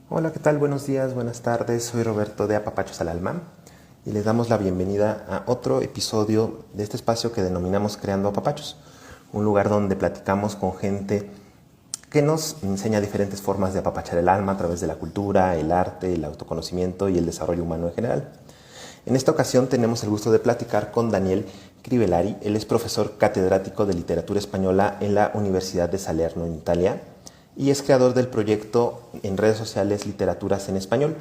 Hola, ¿qué tal? Buenos días, buenas tardes. Soy Roberto de Apapachos al Alma y les damos la bienvenida a otro episodio de este espacio que denominamos Creando Apapachos, un lugar donde platicamos con gente que nos enseña diferentes formas de apapachar el alma a través de la cultura, el arte, el autoconocimiento y el desarrollo humano en general. En esta ocasión tenemos el gusto de platicar con Daniel Crivellari. Él es profesor catedrático de literatura española en la Universidad de Salerno, en Italia, y es creador del proyecto en redes sociales Literaturas en Español,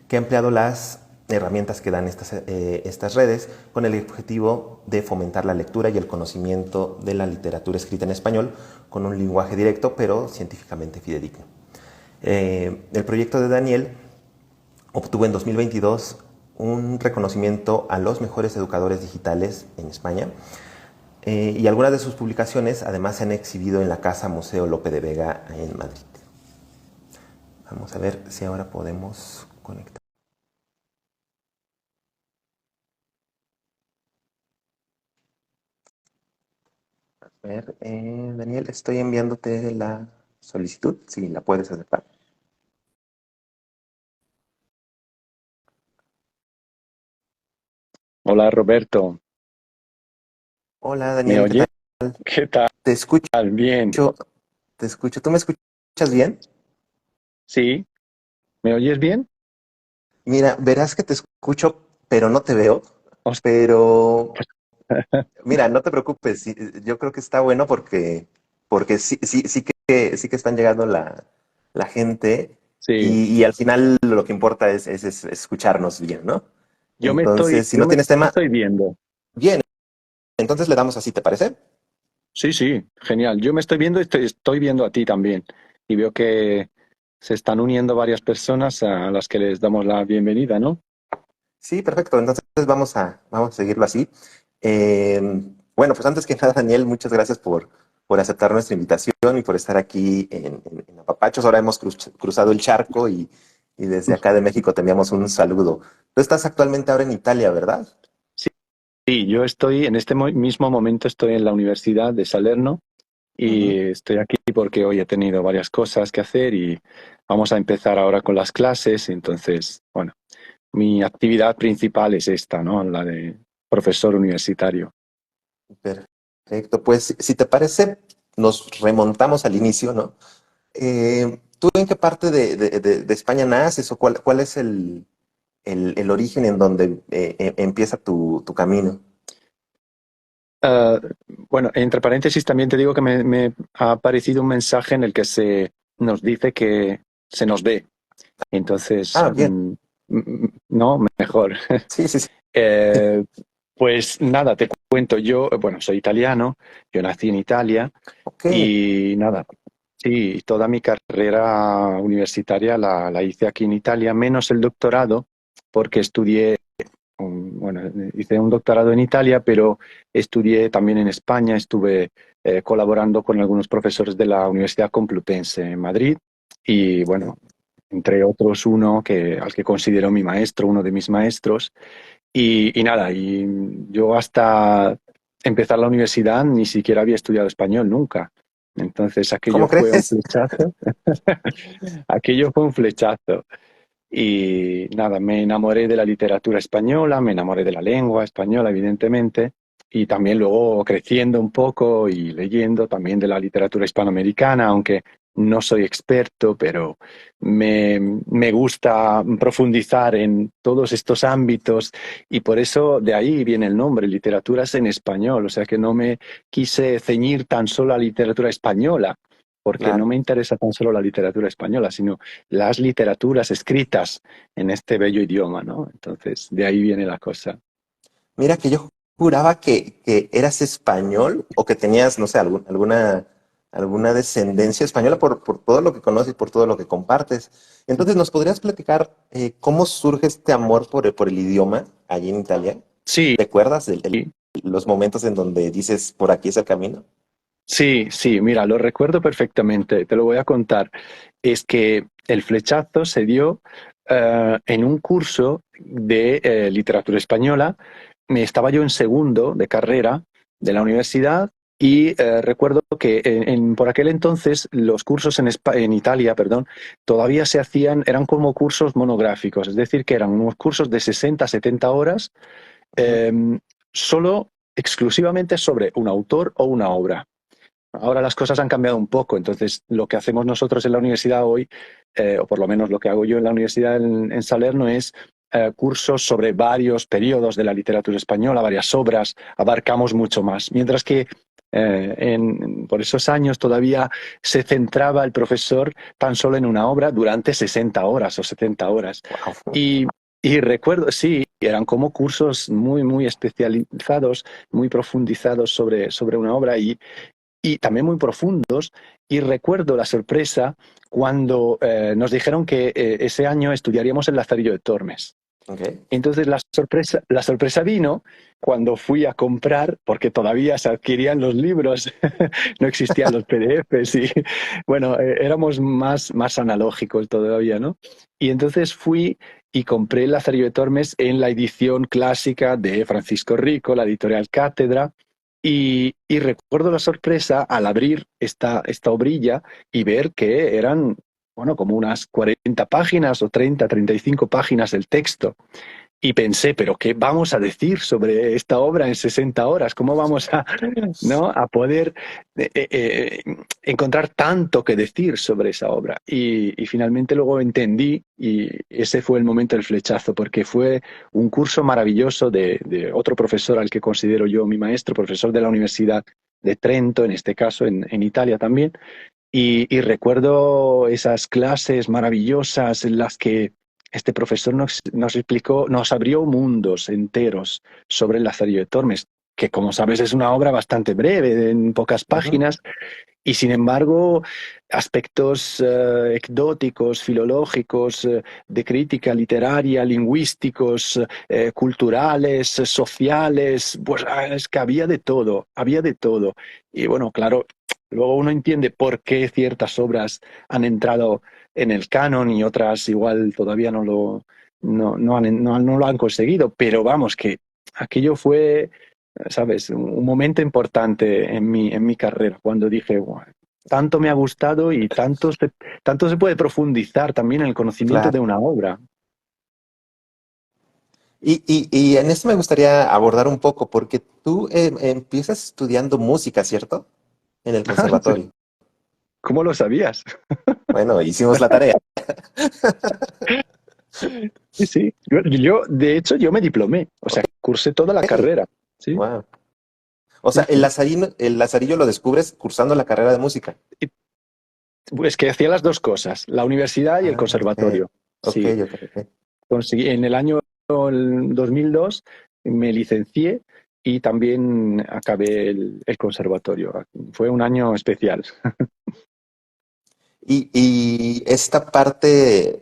que ha empleado las herramientas que dan estas redes con el objetivo de fomentar la lectura y el conocimiento de la literatura escrita en español con un lenguaje directo pero científicamente fidedigno. El proyecto de Daniel obtuvo en 2022 un reconocimiento a los mejores educadores digitales en España, y algunas de sus publicaciones además se han exhibido en la Casa Museo Lope de Vega en Madrid. Vamos a ver si ahora podemos conectar. A ver, Daniel, estoy enviándote la solicitud, si la puedes aceptar. Hola Roberto, Hola ¿me Daniel, ¿qué oyes? tal? ¿Qué tal? Te escucho, Bien. te escucho. ¿Tú me escuchas bien? ¿Sí? ¿Me oyes bien? Mira, verás que te escucho, pero no te veo. Os- Pero mira, no te preocupes, yo creo que está bueno porque sí que están llegando la gente Sí, y al final lo que importa es escucharnos bien, ¿no? yo me estoy, Entonces, si yo no me tienes tema, estoy viendo. bien, entonces le damos así, ¿te parece? Sí, sí, genial. Yo me estoy viendo y estoy viendo a ti también. Y veo que se están uniendo varias personas a las que les damos la bienvenida, ¿no? Sí, perfecto, entonces vamos a seguirlo así. Eh, bueno, pues antes que nada, Daniel, muchas gracias por aceptar nuestra invitación y por estar aquí en Apapachos. Ahora hemos cruzado el charco y desde acá de México te enviamos un saludo. Tú estás actualmente ahora en Italia, ¿verdad? Sí, sí, yo estoy en este mismo momento estoy en la Universidad de Salerno y Ujú. estoy aquí porque hoy he tenido varias cosas que hacer y vamos a empezar ahora con las clases. Entonces, bueno, mi actividad principal es esta, ¿no? La de profesor universitario. Perfecto, pues si te parece, nos remontamos al inicio, ¿no? ¿Tú en qué parte de España naces o cuál es el origen en donde empieza tu camino? Ah, bueno, entre paréntesis también te digo que me ha aparecido un mensaje en el que se nos dice que se nos ve. Entonces, Ah, bien. no, mejor. Sí, sí, sí. Eh, pues nada, te cuento. Yo, bueno, soy italiano, yo nací en Italia Ok. y nada, sí, toda mi carrera universitaria la hice aquí en Italia, menos el doctorado, porque estudié bueno, hice un doctorado en Italia, pero estudié también en España, estuve colaborando con algunos profesores de la Universidad Complutense en Madrid y Ok. bueno, entre otros uno al que considero mi maestro, uno de mis maestros. Y nada, y yo hasta empezar la universidad ni siquiera había estudiado español nunca. Entonces aquello ¿Cómo fue un crees? flechazo, aquello fue un flechazo. Y nada, me enamoré de la literatura española, me enamoré de la lengua española, evidentemente, y también luego creciendo un poco y leyendo también de la literatura hispanoamericana, aunque no soy experto, pero me gusta profundizar en todos estos ámbitos y por eso de ahí viene el nombre, literaturas en español, o sea que no me quise ceñir tan solo a la literatura española, porque no Claro. me interesa tan solo la literatura española, sino las literaturas escritas en este bello idioma, ¿no? Entonces, de ahí viene la cosa. Mira que yo juraba que eras español o que tenías, no sé, alguna descendencia española por todo lo que conoces y por todo lo que compartes. Entonces, ¿nos podrías platicar cómo surge este amor por el idioma allí en Italia? Sí, ¿Recuerdas los momentos en donde dices, por aquí es el camino? sí, sí, mira, lo recuerdo perfectamente, te lo voy a contar. Es que el flechazo se dio en un curso de literatura española. Estaba yo en segundo de carrera de la universidad Y recuerdo que por aquel entonces los cursos en Italia, perdón, todavía se hacían, eran como cursos monográficos, es decir, que eran unos cursos de 60, 70 horas, Ujú. eh, solo exclusivamente sobre un autor o una obra. Ahora las cosas han cambiado un poco, entonces lo que hacemos nosotros en la universidad hoy, o por lo menos lo que hago yo en la universidad en Salerno, es cursos sobre varios periodos de la literatura española, varias obras, abarcamos mucho más. Mientras que por esos años todavía se centraba el profesor tan solo en una obra durante 60 horas o 70 horas. Wow. Y, y recuerdo, sí, eran como cursos muy, muy especializados, muy profundizados sobre una obra y también muy profundos. Y recuerdo la sorpresa cuando nos dijeron que ese año estudiaríamos el Lazarillo de Tormes. Okay. Entonces la sorpresa vino cuando fui a comprar, porque todavía se adquirían los libros, no existían los PDFs y bueno, éramos más analógicos todavía, ¿no? Y entonces fui y compré el Lazarillo de Tormes en la edición clásica de Francisco Rico, la editorial Cátedra, y recuerdo la sorpresa al abrir esta obrilla y ver que eran, bueno, como unas 40 páginas o 35 páginas del texto. Y pensé, pero ¿qué vamos a decir sobre esta obra en 60 horas? ¿Cómo vamos a, ¿no? a poder encontrar tanto que decir sobre esa obra? Y finalmente luego entendí y ese fue el momento del flechazo, porque fue un curso maravilloso de otro profesor al que considero yo mi maestro, profesor de la Universidad de Trento, en este caso, en Italia también. Y recuerdo esas clases maravillosas en las que este profesor nos explicó, nos abrió mundos enteros sobre el Lazarillo de Tormes, que como sabes es una obra bastante breve, en pocas Ujú. páginas, y sin embargo aspectos ecdóticos, filológicos, de crítica literaria, lingüísticos, culturales, sociales, pues es que había de todo. Y bueno, claro, luego uno entiende por qué ciertas obras han entrado en el canon y otras igual todavía no lo han conseguido, pero vamos, que aquello fue, ¿sabes? Un momento importante en mi carrera, cuando dije, "Buah, tanto me ha gustado y tanto se puede profundizar también en el conocimiento Claro. de una obra". Y en esto me gustaría abordar un poco, porque tú empiezas estudiando música, ¿cierto? En el conservatorio. ¿Cómo lo sabías? Bueno, hicimos la tarea. Sí, sí. De hecho, yo me diplomé, o sea, cursé toda la Ok. carrera. Sí, Wow. O sea, sí, sí. el Lazarillo lo descubres cursando la carrera de música. Y, pues que hacía las dos cosas, la universidad y el Ah, ok. conservatorio. Ok, Sí, ok, ok. conseguí en el año 2002 me licencié y también acabé el conservatorio. Fue un año especial. Y esta parte,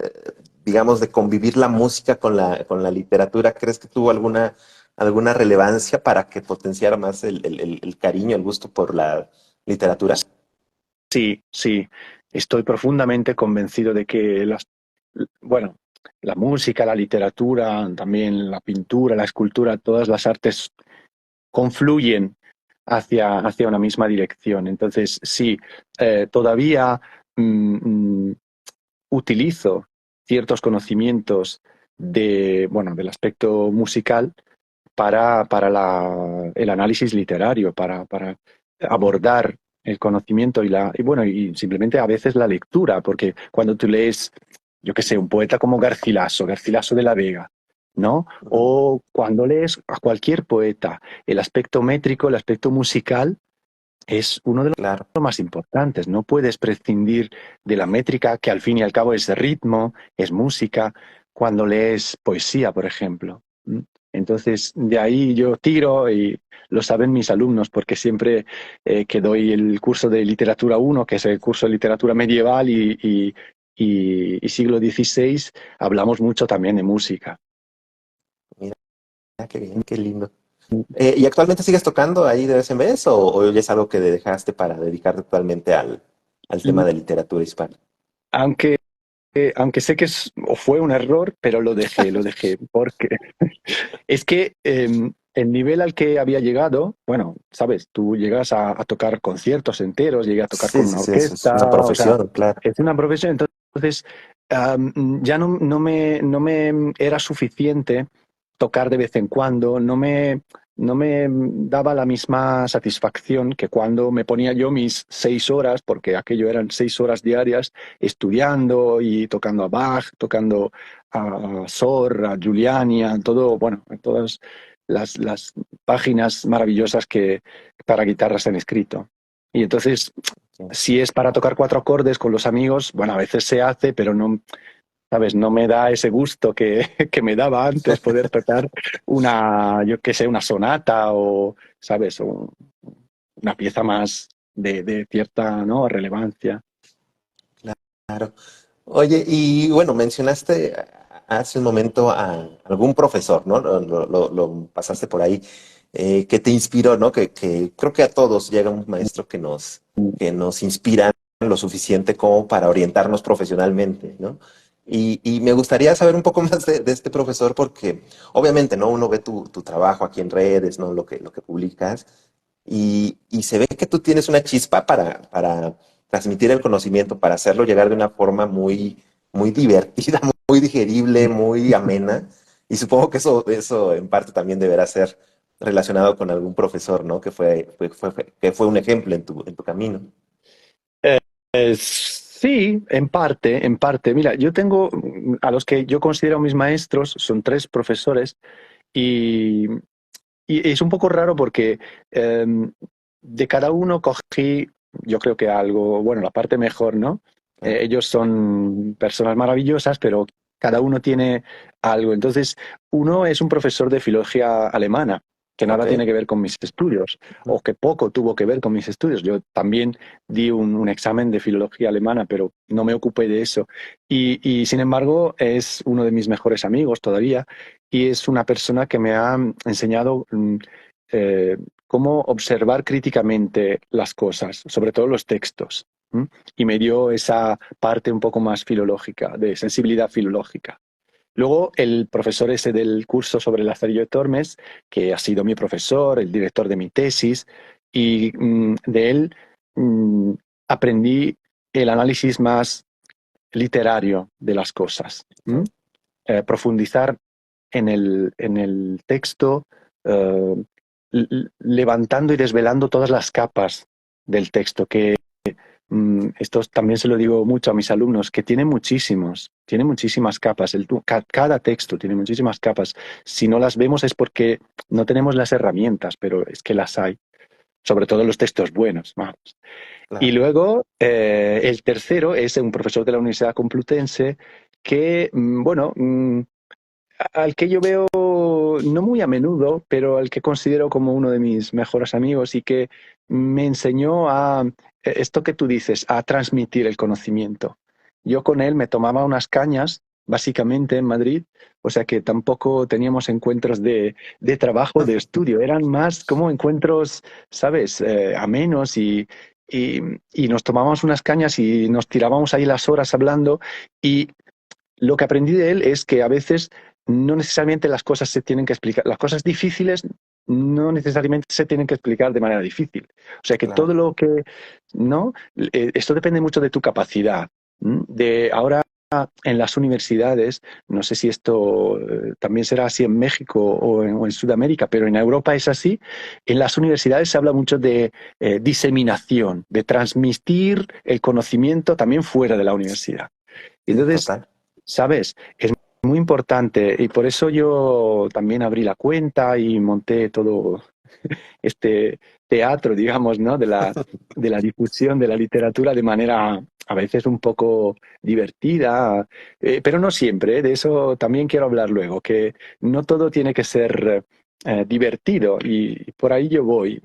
digamos, de convivir la música con con la literatura, ¿crees que tuvo alguna relevancia para que potenciara más el cariño, el gusto por la literatura? Sí, sí, estoy profundamente convencido de que bueno, la música, la literatura, también la pintura, la escultura, todas las artes confluyen hacia una misma dirección. Entonces, sí, todavía mm, mm, utilizo ciertos conocimientos del aspecto musical para el análisis literario, para abordar el conocimiento y simplemente a veces la lectura, porque cuando tú lees, yo qué sé, un poeta como Garcilaso de la Vega, ¿no? Ujú. O cuando lees a cualquier poeta, el aspecto métrico, el aspecto musical es uno de Claro. los más importantes. No puedes prescindir de la métrica, que al fin y al cabo es ritmo, es música, cuando lees poesía, por ejemplo. ¿Mm? Entonces, de ahí yo tiro y lo saben mis alumnos, porque siempre que doy el curso de literatura uno, que es el curso de literatura medieval y siglo XVI, hablamos mucho también de música. Mira, qué bien, qué lindo. ¿Y actualmente sigues tocando ahí de vez en vez o ya es algo que dejaste para dedicarte totalmente al tema de literatura hispana? Aunque aunque sé que o fue un error, pero lo dejé, porque es que el nivel al que había llegado, bueno, sabes, tú llegas a tocar conciertos enteros, llegué a tocar Sí, con sí, una sí, eso es orquesta, una o sea, profesión, claro. es una profesión. Entonces, ya no me era suficiente tocar de vez en cuando, no me daba la misma satisfacción que cuando me ponía yo mis 6 horas, porque aquello eran 6 horas diarias, estudiando y tocando a Bach, tocando a Sor, a Giuliani, a todo, bueno, a todas las páginas maravillosas que para guitarras han escrito. Y entonces, Sí. si es para tocar 4 acordes con los amigos, bueno, a veces se hace, pero no, ¿sabes? No me da ese gusto que me daba antes poder tocar una, yo qué sé, una sonata o, ¿sabes? O una pieza más de cierta, ¿no? relevancia. Claro. Oye, y bueno, mencionaste hace un momento a algún profesor, ¿no? Lo pasaste por ahí, que te inspiró, ¿no? Que creo que a todos llega un maestro que nos inspira lo suficiente como para orientarnos profesionalmente, ¿no? Y me gustaría saber un poco más de este profesor porque obviamente, ¿no? Uno ve tu trabajo aquí en redes, ¿no? Lo que publicas y se ve que tú tienes una chispa para transmitir el conocimiento, para hacerlo llegar de una forma muy divertida, muy digerible, muy amena. Y supongo que eso en parte también deberá ser relacionado con algún profesor, ¿no? Que fue un ejemplo en tu camino. Sí, en parte, en parte. Mira, yo tengo a los que yo considero mis maestros, son 3 profesores y, y es un poco raro porque eh, de cada uno cogí, yo creo que algo, bueno, la parte mejor, ¿no? Claro. Ellos son personas maravillosas, pero cada uno tiene algo. Entonces, uno es un profesor de filología alemana, que Ok. nada tiene que ver con mis estudios, o que poco tuvo que ver con mis estudios. Yo también di un examen de filología alemana, pero no me ocupé de eso. Sin embargo, es uno de mis mejores amigos todavía y es una persona que me ha enseñado eh, cómo observar críticamente las cosas, sobre todo los textos. ¿M? Y me dio esa parte un poco más filológica, de sensibilidad filológica. Luego, el profesor ese del curso sobre Lazarillo de Tormes, que ha sido mi profesor, el director de mi tesis, y de él mm, aprendí el análisis más literario de las cosas. Ok. Profundizar en el texto, eh, levantando y desvelando todas las capas del texto, que esto también se lo digo mucho a mis alumnos, que tiene muchísimas capas, cada texto tiene muchísimas capas. Si no las vemos es porque no tenemos las herramientas, pero es que las hay, sobre todo los textos buenos, vamos. Y Claro. luego, el tercero es un profesor de la Universidad Complutense que, bueno, al que yo veo no muy a menudo, pero al que considero como uno de mis mejores amigos y que me enseñó a esto que tú dices, a transmitir el conocimiento. Yo con él me tomaba unas cañas, básicamente en Madrid, o sea que tampoco teníamos encuentros de trabajo, de estudio, eran más como encuentros, ¿sabes?, amenos y, y nos tomábamos unas cañas y nos tirábamos ahí las horas hablando y lo que aprendí de él es que a veces no necesariamente las cosas se tienen que explicar, las cosas difíciles no necesariamente se tienen que explicar de manera difícil. O sea que todo Claro. lo que, ¿no? Esto depende mucho de tu capacidad. De ahora en las universidades, no sé si esto también será así en México o en Sudamérica, pero en Europa es así. En las universidades se habla mucho de diseminación, de transmitir el conocimiento también fuera de la universidad. Y Sí, entonces, total. ¿sabes? Es muy importante y por eso yo también abrí la cuenta y monté todo este teatro, digamos, ¿no? De la difusión de la literatura de manera a veces un poco divertida, pero no siempre, ¿eh? De eso también quiero hablar luego, que no todo tiene que ser divertido y por ahí yo voy.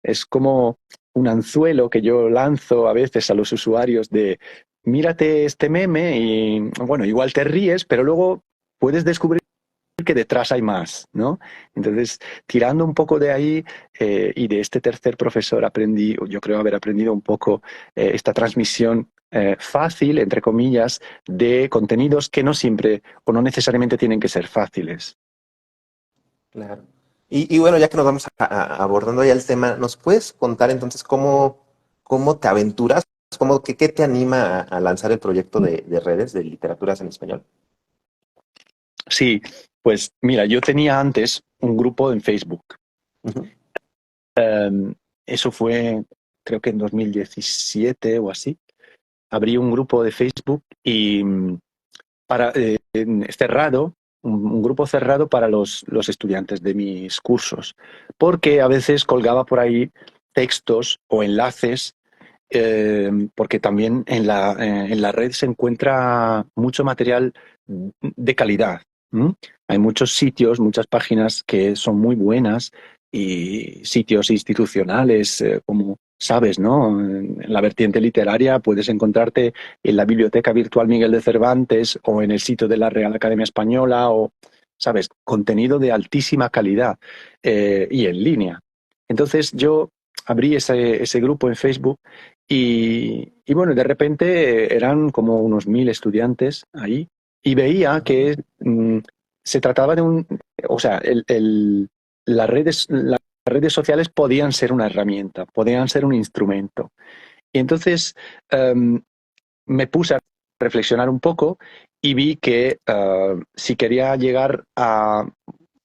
Es como un anzuelo que yo lanzo a veces a los usuarios de mírate este meme y bueno, igual te ríes, pero luego puedes descubrir que detrás hay más, ¿no? Entonces, tirando un poco de ahí y de este tercer profesor aprendí, yo creo haber aprendido un poco esta transmisión fácil, entre comillas, de contenidos que no siempre o no necesariamente tienen que ser fáciles. Claro. Y bueno, ya que nos vamos abordando ya el tema, ¿nos puedes contar entonces cómo te aventuras? ¿Qué te anima a lanzar el proyecto de redes de literaturas en español? Sí, pues mira, yo tenía antes un grupo en Facebook. Ujú. Um, Eso fue, creo que en 2017 o así. Abrí un grupo de Facebook y para cerrado, un grupo cerrado para los estudiantes de mis cursos, porque a veces colgaba por ahí textos o enlaces, porque también en la red se encuentra mucho material de calidad. ¿M? Hay muchos sitios, muchas páginas que son muy buenas y sitios institucionales, como sabes, ¿no? En la vertiente literaria puedes encontrarte en la Biblioteca Virtual Miguel de Cervantes o en el sitio de la Real Academia Española o, sabes, contenido de altísima calidad y en línea. Entonces yo abrí ese grupo en Facebook y bueno, de repente eran como unos 1000 estudiantes ahí y veía que se trataba de o sea, las redes sociales podían ser una herramienta, podían ser un instrumento. Y entonces um, me puse a reflexionar un poco y vi que si quería llegar a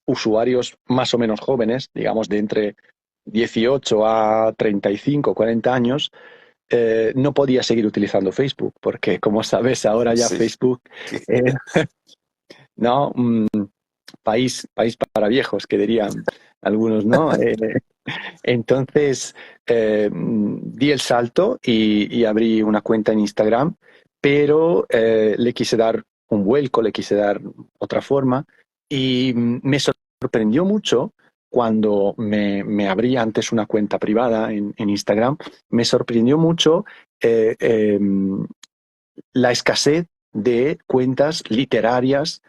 usuarios más o menos jóvenes, digamos de entre 18 a 35, 40 años, no podía seguir utilizando Facebook, porque como sabes, ahora ya Sí. Facebook es, ¿no? País para viejos, que dirían algunos, ¿no? Entonces di el salto y abrí una cuenta en Instagram, pero le quise dar un vuelco, le quise dar otra forma y me sorprendió mucho cuando me abrí antes una cuenta privada en Instagram, me sorprendió mucho eh, eh, la escasez de cuentas literarias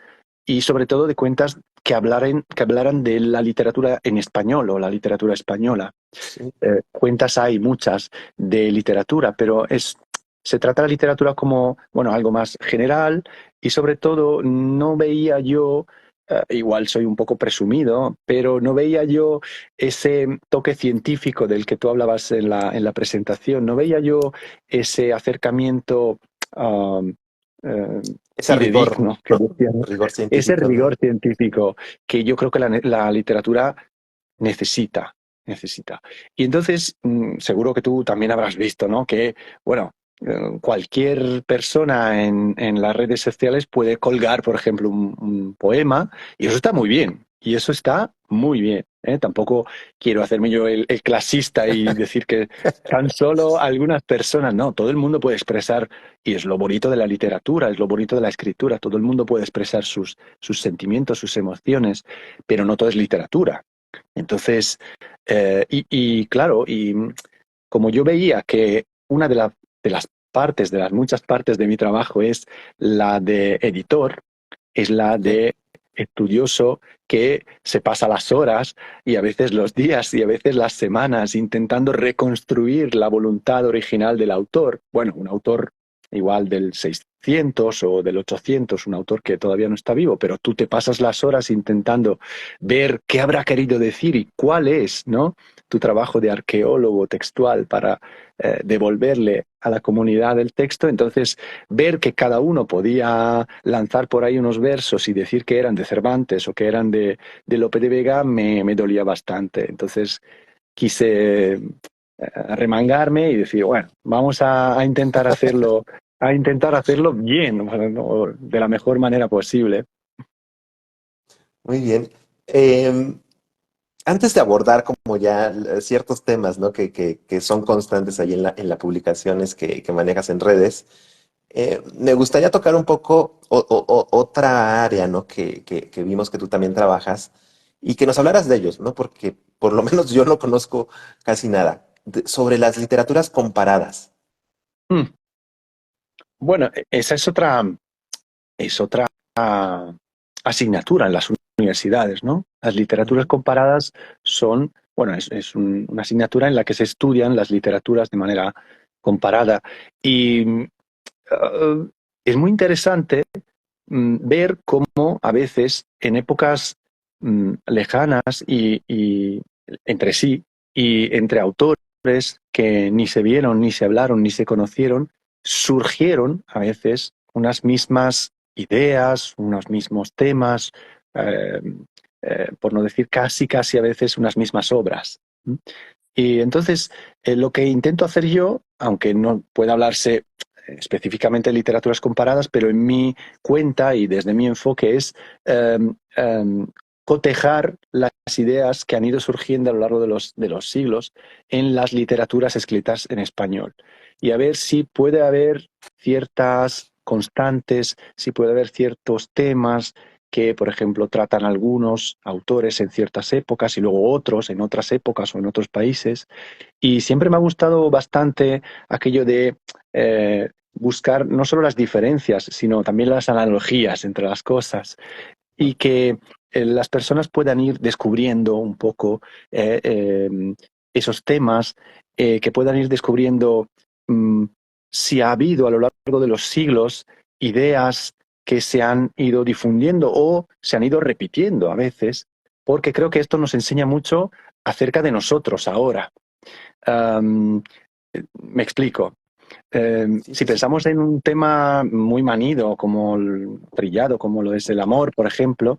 y sobre todo de cuentas que hablaran de la literatura en español o la literatura española. Sí. Cuentas hay muchas de literatura, pero se trata de la literatura como, bueno, algo más general y sobre todo no veía yo, igual soy un poco presumido, pero no veía yo ese toque científico del que tú hablabas en la presentación, no veía yo ese acercamiento um, eh, Ese rigor, fidedigno, que decían, rigor ese científico, ¿no? rigor científico que yo creo que la literatura necesita, necesita. Y entonces, seguro que tú también habrás visto, ¿no? Que, bueno, cualquier persona en las redes sociales puede colgar, por ejemplo, un poema, y eso está muy bien, y eso está muy bien. ¿Eh? Tampoco quiero hacerme yo el clasista y decir que tan solo algunas personas, no, todo el mundo puede expresar, y es lo bonito de la literatura, es lo bonito de la escritura, todo el mundo puede expresar sus sentimientos, sus emociones, pero no todo es literatura. Entonces, claro, como yo veía que una de las partes, de las muchas partes de mi trabajo es la de editor, es la Sí. de estudioso que se pasa las horas y a veces los días y a veces las semanas intentando reconstruir la voluntad original del autor. Bueno, un autor igual del 600 o del 800, un autor que todavía no está vivo, pero tú te pasas las horas intentando ver qué habrá querido decir y cuál es, ¿no? Tu trabajo de arqueólogo textual para devolverle a la comunidad el texto. Entonces, ver que cada uno podía lanzar por ahí unos versos y decir que eran de Cervantes o que eran de Lope de Vega me dolía bastante. Entonces, quise remangarme y decir, bueno, vamos a intentar hacerlo bien, ¿no? De la mejor manera posible. Muy bien. Antes de abordar como ya ciertos temas, ¿no? Que son constantes ahí en las publicaciones que manejas en redes, me gustaría tocar un poco otra área, ¿no? Que vimos que tú también trabajas y que nos hablaras de ellos, ¿no? Porque por lo menos yo no conozco casi nada sobre las literaturas comparadas. Mm. Bueno, esa es otra asignatura en las universidades, ¿no? Las literaturas Ujú. comparadas son, bueno, una asignatura en la que se estudian las literaturas de manera comparada. Y es muy interesante ver cómo a veces en épocas lejanas y entre sí, y entre autores que ni se vieron, ni se hablaron, ni se conocieron, surgieron a veces unas mismas ideas, unos mismos temas, eh, por no decir casi a veces unas mismas obras. Y entonces, lo que intento hacer yo, aunque no pueda hablarse específicamente de literaturas comparadas, pero en mi cuenta y desde mi enfoque es eh, eh, cotejar las ideas que han ido surgiendo a lo largo de los siglos en las literaturas escritas en español. Y a ver si puede haber ciertas constantes, si puede haber ciertos temas que, por ejemplo, tratan algunos autores en ciertas épocas y luego otros en otras épocas o en otros países. Y siempre me ha gustado bastante aquello de buscar no solo las diferencias, sino también las analogías entre las cosas y que las personas puedan ir descubriendo un poco eh, eh, esos temas, que puedan ir descubriendo mm, si ha habido a lo largo de los siglos ideas que se han ido difundiendo o se han ido repitiendo a veces, porque creo que esto nos enseña mucho acerca de nosotros ahora. Um, Me explico. Sí, Si sí, sí. pensamos en un tema muy manido, como el trillado, como lo es el amor, por ejemplo,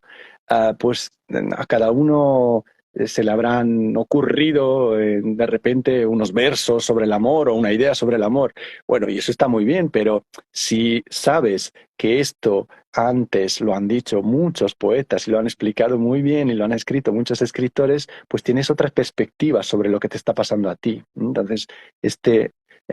pues a cada uno se le habrán ocurrido de repente unos versos sobre el amor o una idea sobre el amor. Bueno, y eso está muy bien, pero si sabes que esto antes lo han dicho muchos poetas y lo han explicado muy bien y lo han escrito muchos escritores, pues tienes otras perspectivas sobre lo que te está pasando a ti. Entonces,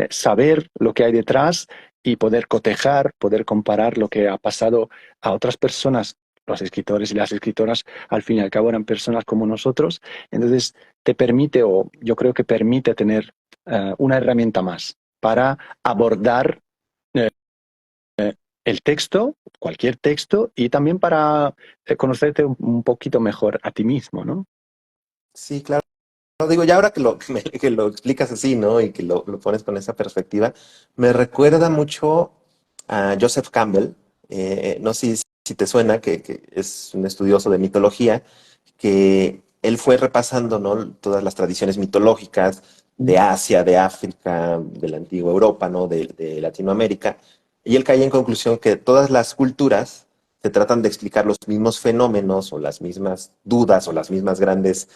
saber lo que hay detrás y poder cotejar, poder comparar lo que ha pasado a otras personas. Los escritores y las escritoras, al fin y al cabo, eran personas como nosotros. Entonces, te permite, o yo creo que permite tener una herramienta más para abordar eh, el texto, cualquier texto, y también para conocerte un poquito mejor a ti mismo, ¿no? Sí, claro. No, digo, ya ahora que que lo explicas así, ¿no? Y que lo pones con esa perspectiva, me recuerda mucho a Joseph Campbell. No sé si te suena, que es un estudioso de mitología, que él fue repasando, ¿no? Todas las tradiciones mitológicas de Asia, de África, de la antigua Europa, ¿no? De Latinoamérica. Y él cae en conclusión que todas las culturas se tratan de explicar los mismos fenómenos o las mismas dudas o las mismas grandes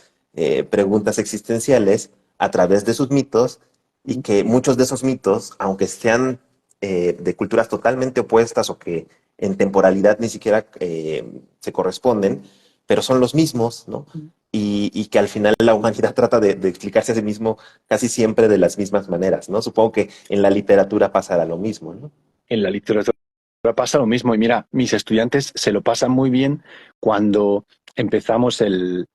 preguntas existenciales a través de sus mitos, y que muchos de esos mitos, aunque sean de culturas totalmente opuestas o que en temporalidad ni siquiera se corresponden, pero son los mismos, ¿no? Y que al final la humanidad trata de explicarse a sí mismo casi siempre de las mismas maneras, ¿no? Supongo que en la literatura pasará lo mismo, ¿no? En la literatura pasa lo mismo. Y mira, mis estudiantes se lo pasan muy bien cuando empezamos el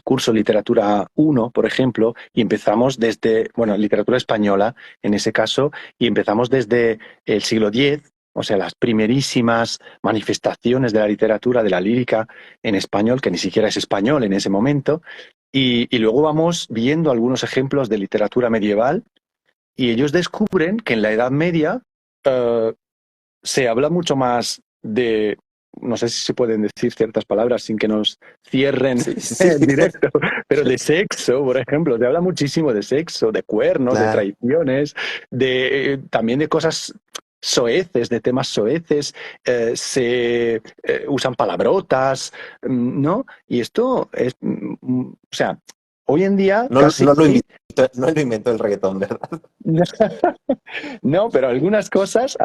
curso Literatura uno, por ejemplo, y empezamos desde, bueno, literatura española en ese caso, y empezamos desde el siglo X, o sea, las primerísimas manifestaciones de la literatura, de la lírica en español, que ni siquiera es español en ese momento, y luego vamos viendo algunos ejemplos de literatura medieval, y ellos descubren que en la Edad Media eh, se habla mucho más de, no sé si se pueden decir ciertas palabras sin que nos cierren Sí, sí, en directo, pero de sexo, por ejemplo, se habla muchísimo de sexo, de cuernos, de claro. traiciones, de también de cosas soeces, de temas soeces, se usan palabrotas, ¿no? Y esto es, o sea, hoy en día No, casi no lo inventó el reggaetón, ¿verdad? no, pero algunas cosas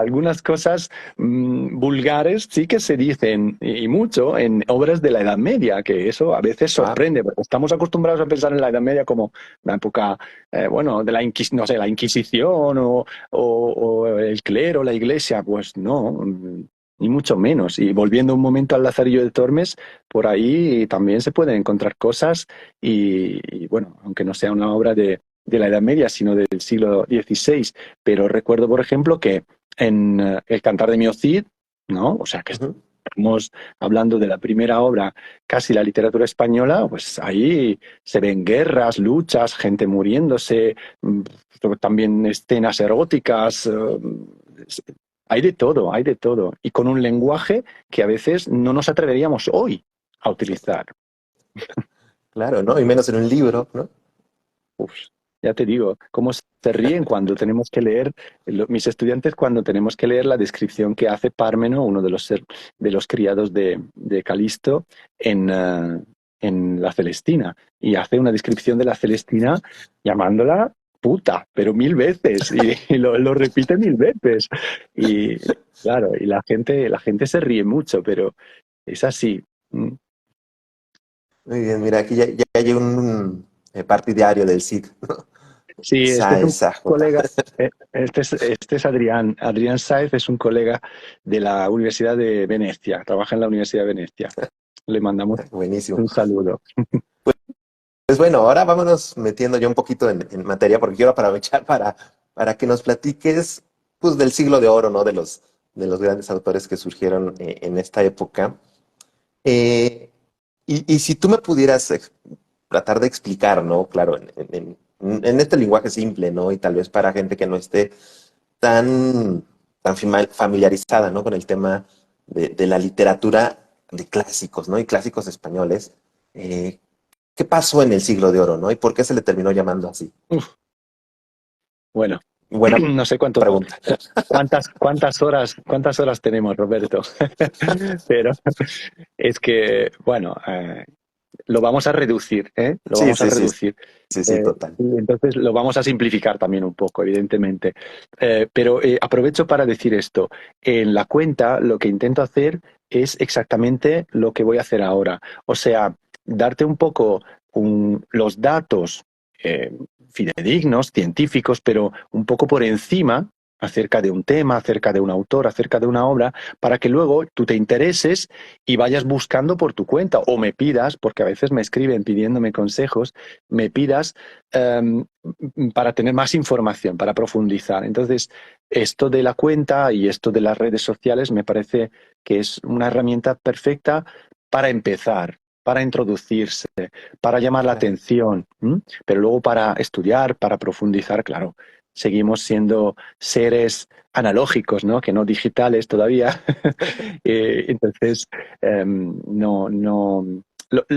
vulgares sí que se dicen y mucho en obras de la Edad Media, que eso a veces Ah, sorprende, porque estamos acostumbrados a pensar en la Edad Media como una época, bueno, de no sé, la Inquisición o el clero, la Iglesia, pues no, ni mucho menos. Y volviendo un momento al Lazarillo de Tormes, por ahí también se pueden encontrar cosas y bueno, aunque no sea una obra de la Edad Media, sino del siglo XVI. Pero recuerdo, por ejemplo, que en El Cantar de Mio Cid, ¿no? O sea, que ujú. estamos hablando de la primera obra, casi la literatura española, pues ahí se ven guerras, luchas, gente muriéndose, también escenas eróticas. Hay de todo, hay de todo. Y con un lenguaje que a veces no nos atreveríamos hoy a utilizar. Claro, ¿no? Y menos en un libro, ¿no? Uf, ya te digo, cómo se ríen cuando tenemos que leer, mis estudiantes cuando tenemos que leer la descripción que hace Pármeno, uno de de los criados de Calisto, en la Celestina. Y hace una descripción de la Celestina llamándola puta, pero mil veces, y lo repite mil veces. Y claro, y la gente se ríe mucho, pero es así. Mm. Muy bien, mira, aquí ya hay un partidario del Cid, ¿no? Sí, este es un Saez AJ. colega, este es Adrián. Adrián Sáez es un colega de la Universidad de Venecia, trabaja en la Universidad de Venecia. Le mandamos Buenísimo. un saludo. Pues bueno, ahora vámonos metiendo ya un poquito en materia, porque quiero aprovechar para que nos platiques pues, del siglo de oro, ¿no? De los grandes autores que surgieron en esta época. Eh, y si tú me pudieras tratar de explicar, ¿no? Claro, en este lenguaje simple, ¿no? Y tal vez para gente que no esté tan, tan familiarizada, ¿no? Con el tema de la literatura de clásicos, ¿no? Y clásicos españoles. eh, ¿Qué pasó en el siglo de oro, ¿no? ¿Y por qué se le terminó llamando así? Uf, bueno, Buena no sé pregunta. cuántas horas tenemos, Roberto. Pero es que, bueno, lo vamos a reducir, ¿eh? Lo Sí, vamos a sí, sí, reducir. sí, sí, total. Y entonces lo vamos a simplificar también un poco, evidentemente. Pero aprovecho para decir esto. En la cuenta lo que intento hacer es exactamente lo que voy a hacer ahora. O sea, darte un poco los datos eh, fidedignos, científicos, pero un poco por encima acerca de un tema, acerca de un autor, acerca de una obra, para que luego tú te intereses y vayas buscando por tu cuenta o me pidas, porque a veces me escriben pidiéndome consejos, me pidas um, para tener más información, para profundizar. Entonces, esto de la cuenta y esto de las redes sociales me parece que es una herramienta perfecta para empezar, para introducirse, para llamar la Claro. atención, ¿m? Pero luego para estudiar, para profundizar, claro, seguimos siendo seres analógicos, ¿no? Que no digitales todavía. Entonces, no, no.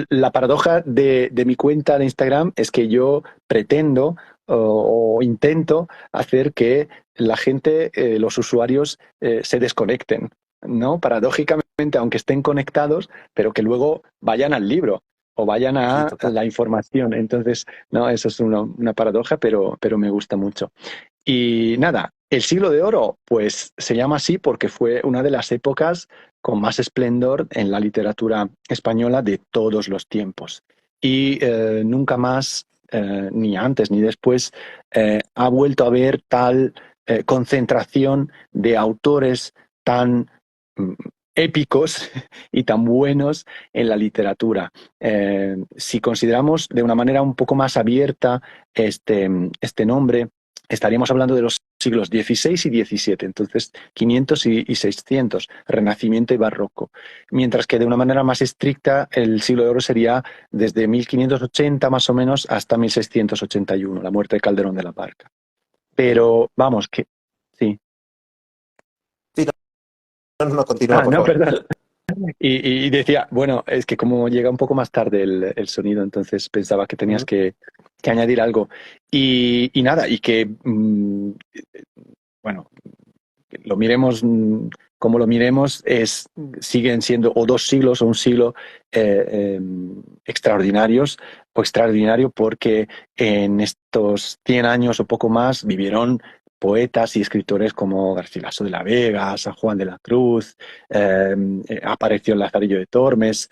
La paradoja de mi cuenta de Instagram es que yo pretendo o intento hacer que la gente, los usuarios, se desconecten, ¿no? Paradójicamente, aunque estén conectados, pero que luego vayan al libro o vayan Sí, a total. la información. Entonces, no, eso es una paradoja, pero me gusta mucho. Y nada, el siglo de oro, pues se llama así porque fue una de las épocas con más esplendor en la literatura española de todos los tiempos. Y nunca más, ni antes ni después, ha vuelto a haber tal concentración de autores tan mm, épicos y tan buenos en la literatura. Si consideramos de una manera un poco más abierta este nombre, estaríamos hablando de los siglos XVI y XVII, entonces 500 y 600, Renacimiento y Barroco. Mientras que de una manera más estricta, el siglo de oro sería desde 1580 más o menos hasta 1681, la muerte de Calderón de la Barca. Pero vamos, que sí. Sí, no, no, no, continúa, Ah, por no, favor. perdón. Y decía, bueno, es que como llega un poco más tarde el sonido, entonces pensaba que tenías Ujú. que añadir algo. Y nada, y que, bueno, lo miremos como lo miremos, siguen siendo o dos siglos o un siglo extraordinarios o extraordinario porque en estos 100 años o poco más vivieron poetas y escritores como Garcilaso de la Vega, San Juan de la Cruz, apareció Lazarillo de Tormes,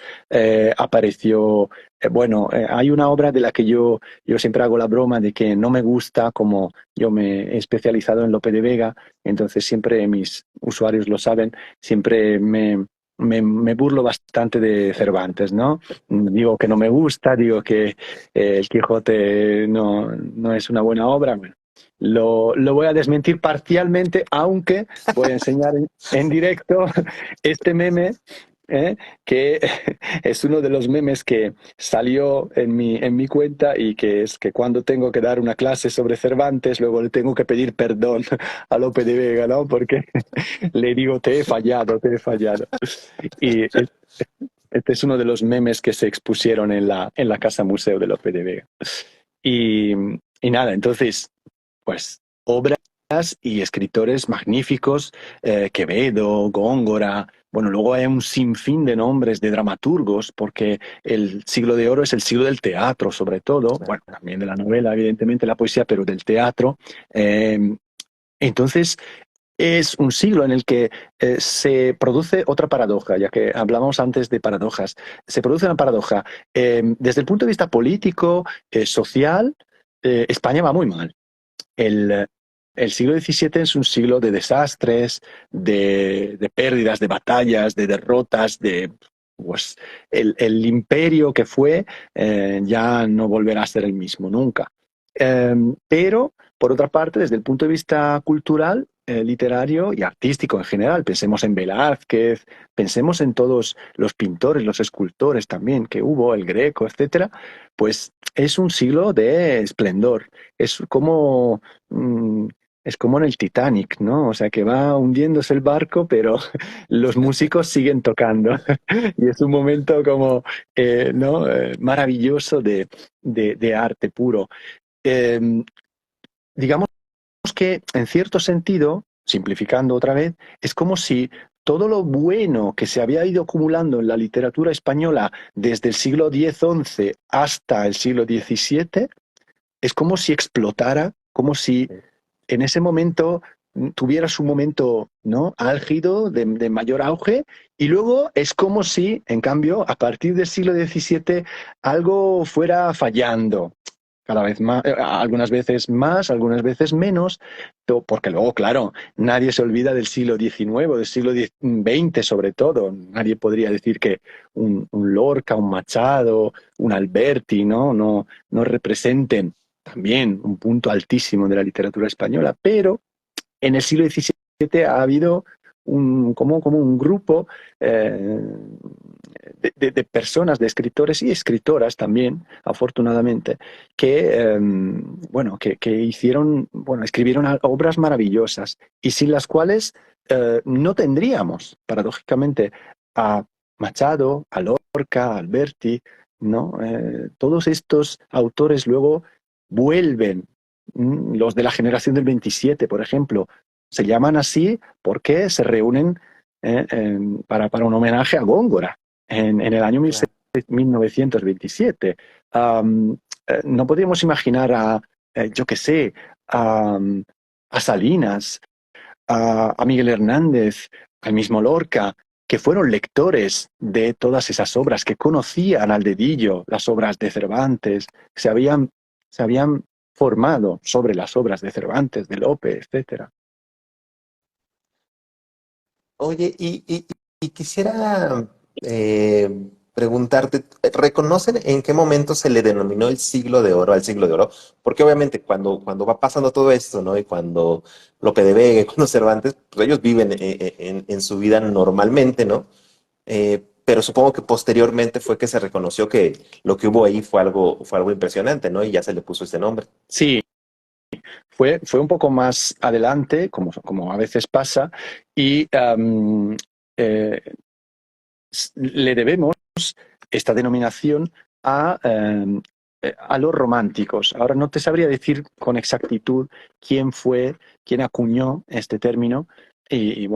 apareció, bueno, hay una obra de la que yo siempre hago la broma de que no me gusta, como yo me he especializado en Lope de Vega, entonces siempre mis usuarios lo saben, siempre me burlo bastante de Cervantes, ¿no? Digo que no me gusta, digo que el Quijote no es una buena obra. Bueno, lo voy a desmentir parcialmente, aunque voy a enseñar en directo este meme, ¿eh? Que es uno de los memes que salió en mi cuenta y que es que cuando tengo que dar una clase sobre Cervantes, luego le tengo que pedir perdón a Lope de Vega, ¿no? Porque le digo, te he fallado, te he fallado. Y Este es uno de los memes que se expusieron en la Casa Museo de Lope de Vega. Y, y nada, entonces, pues obras y escritores magníficos, Quevedo, Góngora, bueno, luego hay un sinfín de nombres de dramaturgos, porque el siglo de oro es el siglo del teatro, sobre todo, bueno, Claro. también de la novela, evidentemente, la poesía, pero del teatro. Eh, entonces, es un siglo en el que se produce otra paradoja, ya que hablamos antes de paradojas. Se produce una paradoja. Desde el punto de vista político, social, España va muy mal. El, el siglo XVII es un siglo de desastres, de pérdidas, de batallas, de derrotas, pues, el imperio que fue ya no volverá a ser el mismo nunca. Pero, por otra parte, desde el punto de vista cultural, literario y artístico en general, pensemos en Velázquez, pensemos en todos los pintores, los escultores también que hubo, el Greco, etcétera, pues es un siglo de esplendor. Es como mm, es como en el Titanic, ¿no? O sea, que va hundiéndose el barco, pero los músicos siguen tocando. Y es un momento como, ¿no? Maravilloso de arte puro. Eh, digamos que, en cierto sentido, simplificando otra vez, es como si todo lo bueno que se había ido acumulando en la literatura española desde el siglo X-XI hasta el siglo XVII, es como si explotara, como si en ese momento tuvieras un momento, ¿no?, álgido, de mayor auge, y luego es como si, en cambio, a partir del siglo XVII algo fuera fallando. Cada vez más, algunas veces más, algunas veces menos, porque luego, claro, nadie se olvida del siglo XIX, del siglo XX sobre todo. Nadie podría decir que un Lorca, un Machado, un Alberti, no representen también un punto altísimo de la literatura española, pero en el siglo XVII ha habido como un grupo de personas, de escritores y escritoras también, afortunadamente, que hicieron, bueno, escribieron obras maravillosas y sin las cuales no tendríamos, paradójicamente, a Machado, a Lorca, a Alberti, ¿no? Todos estos autores luego vuelven. Los de la generación del 27, por ejemplo, se llaman así porque se reúnen para un homenaje a Góngora en el año Claro. 1927. No podríamos imaginar yo qué sé, a, a Salinas, a Miguel Hernández, al mismo Lorca, que fueron lectores de todas esas obras, que conocían al dedillo las obras de Cervantes, se habían formado sobre las obras de Cervantes, de Lope, etcétera. Oye, y quisiera preguntarte, ¿reconocen en qué momento se le denominó el siglo de oro al siglo de oro? Porque obviamente cuando va pasando todo esto, ¿no? Y cuando Lope de Vega y cuando Cervantes, pues ellos viven en su vida normalmente, ¿no? Pero supongo que posteriormente fue que se reconoció que lo que hubo ahí fue algo impresionante, ¿no? Y ya se le puso ese nombre. Sí, fue un poco más adelante, como a veces pasa, y eh, le debemos esta denominación a los románticos. Ahora no te sabría decir con exactitud quién fue, quién acuñó este término, y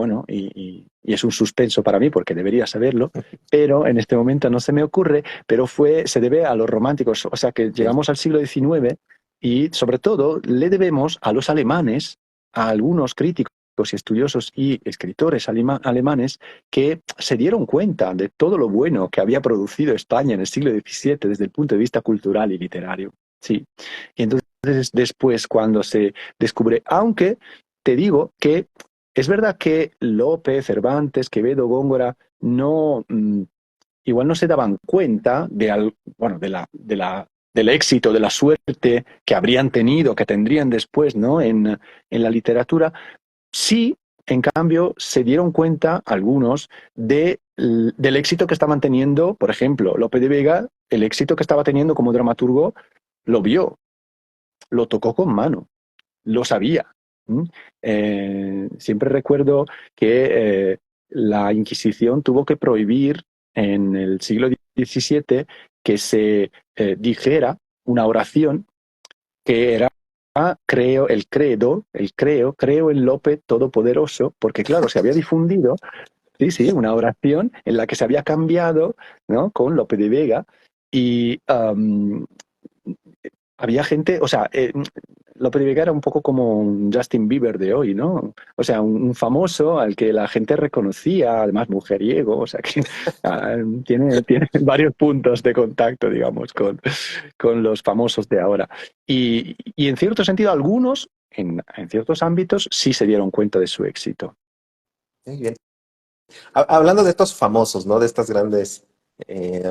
es un suspenso para mí porque debería saberlo, pero en este momento no se me ocurre, pero se debe a los románticos, o sea que Sí. llegamos al siglo XIX y sobre todo le debemos a los alemanes, a algunos críticos y estudiosos y escritores alemanes que se dieron cuenta de todo lo bueno que había producido España en el siglo XVII desde el punto de vista cultural y literario. Sí. Y entonces después cuando se descubre, aunque te digo que es verdad que Lope, Cervantes, Quevedo, Góngora no igual no se daban cuenta bueno, del éxito, de la suerte que habrían tenido, que tendrían después, ¿no?, en la literatura. Sí, en cambio, se dieron cuenta algunos del éxito que estaban teniendo, por ejemplo, Lope de Vega, el éxito que estaba teniendo como dramaturgo, lo vio, lo tocó con mano, lo sabía. ¿Mm? Siempre recuerdo que la Inquisición tuvo que prohibir en el siglo XVII que se dijera una oración que era creo el credo, creo en Lope Todopoderoso, porque claro, se había difundido, sí, sí, una oración en la que se había cambiado, ¿no? Con Lope de Vega y había gente, o sea, Lope de Vega era un poco como un Justin Bieber de hoy, ¿no? O sea, un famoso al que la gente reconocía, además mujeriego, o sea, que tiene varios puntos de contacto, digamos, con los famosos de ahora. Y en cierto sentido, algunos, en ciertos ámbitos, sí se dieron cuenta de su éxito. Muy bien. Hablando de estos famosos, ¿no? De estas grandes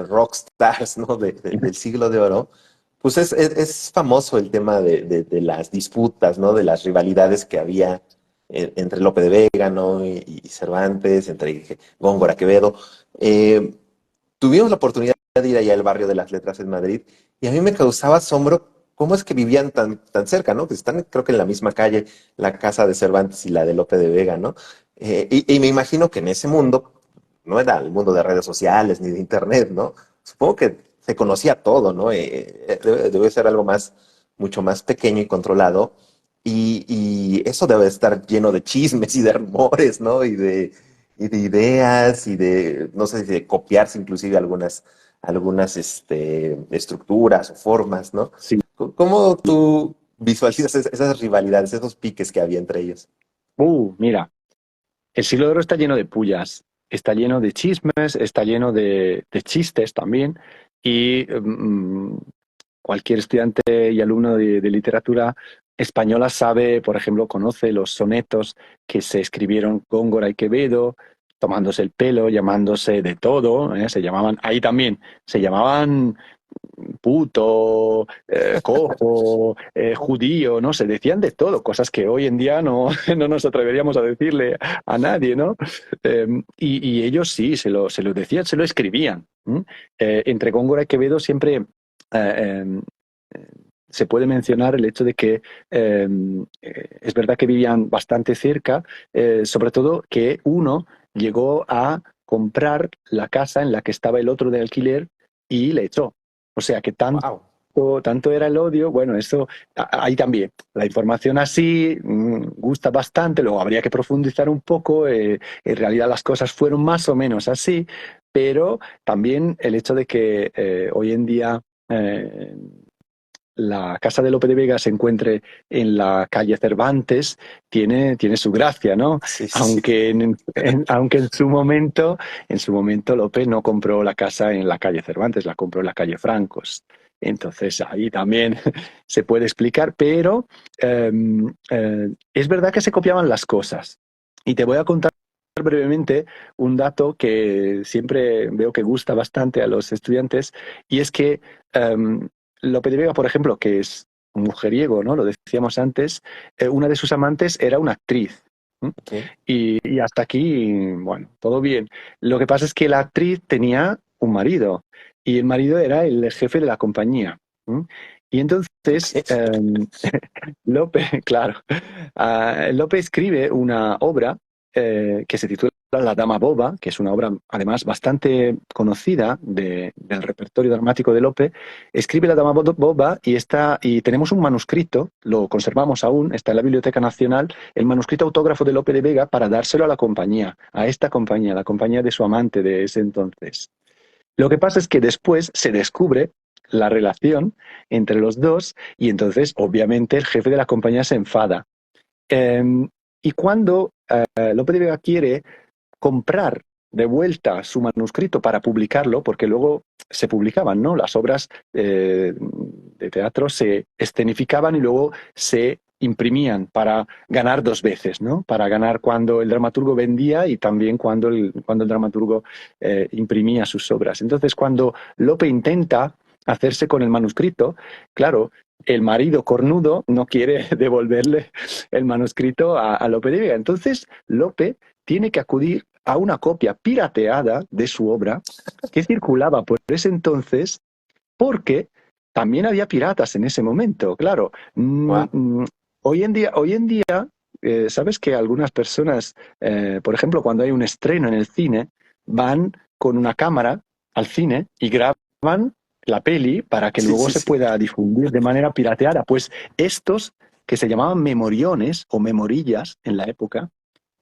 rockstars, ¿no? Del siglo de oro, pues es famoso el tema de las disputas, ¿no? De las rivalidades que había entre Lope de Vega, ¿no? Y Cervantes, entre Góngora Quevedo. Eh, Tuvimos la oportunidad de ir allá al barrio de las Letras en Madrid y a mí me causaba asombro cómo es que vivían tan cerca, ¿no? Que están, creo que en la misma calle, la casa de Cervantes y la de Lope de Vega, ¿no? Y me imagino que en ese mundo, no era el mundo de redes sociales ni de internet, ¿no? Supongo que se conocía todo, ¿no? Debe ser algo más, mucho más pequeño y controlado. Y eso debe estar lleno de chismes y de rumores, ¿no? Y de ideas y de, no sé, de copiarse inclusive algunas estructuras o formas, ¿no? Sí. ¿Cómo tú visualizas esas rivalidades, esos piques que había entre ellos? Mira, el siglo de oro está lleno de pullas, está lleno de chismes, está lleno de chistes también. Y cualquier estudiante y alumno de literatura española sabe, por ejemplo, conoce los sonetos que se escribieron Góngora y Quevedo, tomándose el pelo, llamándose de todo, ¿eh? Se llamaban, ahí también, se llamaban puto, cojo, judío, ¿no? Se decían de todo, cosas que hoy en día no, no nos atreveríamos a decirle a nadie, ¿no? Y ellos sí, se lo decían, se lo escribían. Entre Góngora y Quevedo siempre eh, se puede mencionar el hecho de que es verdad que vivían bastante cerca, sobre todo que uno llegó a comprar la casa en la que estaba el otro de alquiler y le echó. O sea que Wow. tanto era el odio, bueno, eso ahí también. La información así gusta bastante, luego habría que profundizar un poco. En realidad las cosas fueron más o menos así, pero también el hecho de que hoy en día eh, la casa de Lope de Vega se encuentre en la calle Cervantes, tiene su gracia, ¿no? Sí, sí. Aunque en su momento Lope no compró la casa en la calle Cervantes, la compró en la calle Francos. Entonces ahí también se puede explicar, pero eh, es verdad que se copiaban las cosas. Y te voy a contar brevemente un dato que siempre veo que gusta bastante a los estudiantes, y es que Lope de Vega, por ejemplo, que es un mujeriego, ¿no? Lo decíamos antes, una de sus amantes era una actriz. ¿M? Ok. Y hasta aquí, bueno, todo bien. Lo que pasa es que la actriz tenía un marido y el marido era el jefe de la compañía. ¿M? Y entonces Ok. Lope, claro, Lope escribe una obra que se titula La Dama Boba, que es una obra además bastante conocida del repertorio dramático de Lope. Escribe La Dama Boba y tenemos un manuscrito, lo conservamos aún, está en la Biblioteca Nacional, el manuscrito autógrafo de Lope de Vega para dárselo a la compañía, a esta compañía, la compañía de su amante de ese entonces. Lo que pasa es que después se descubre la relación entre los dos y entonces obviamente el jefe de la compañía se enfada. Eh, y cuando Lope de Vega quiere comprar de vuelta su manuscrito para publicarlo, porque luego se publicaban, ¿no? Las obras de teatro se escenificaban y luego se imprimían para ganar dos veces, ¿no? Para ganar cuando el dramaturgo vendía y también cuando el dramaturgo imprimía sus obras. Entonces, cuando Lope intenta hacerse con el manuscrito, claro, el marido cornudo no quiere devolverle el manuscrito a Lope de Vega. Entonces, Lope tiene que acudir a una copia pirateada de su obra que circulaba por ese entonces porque también había piratas en ese momento, claro. Wow. Hoy en día, sabes que algunas personas, por ejemplo, cuando hay un estreno en el cine, van con una cámara al cine y graban la peli para que Sí, luego sí, se sí. pueda difundir de manera pirateada. Pues estos, que se llamaban memoriones o memorillas en la época,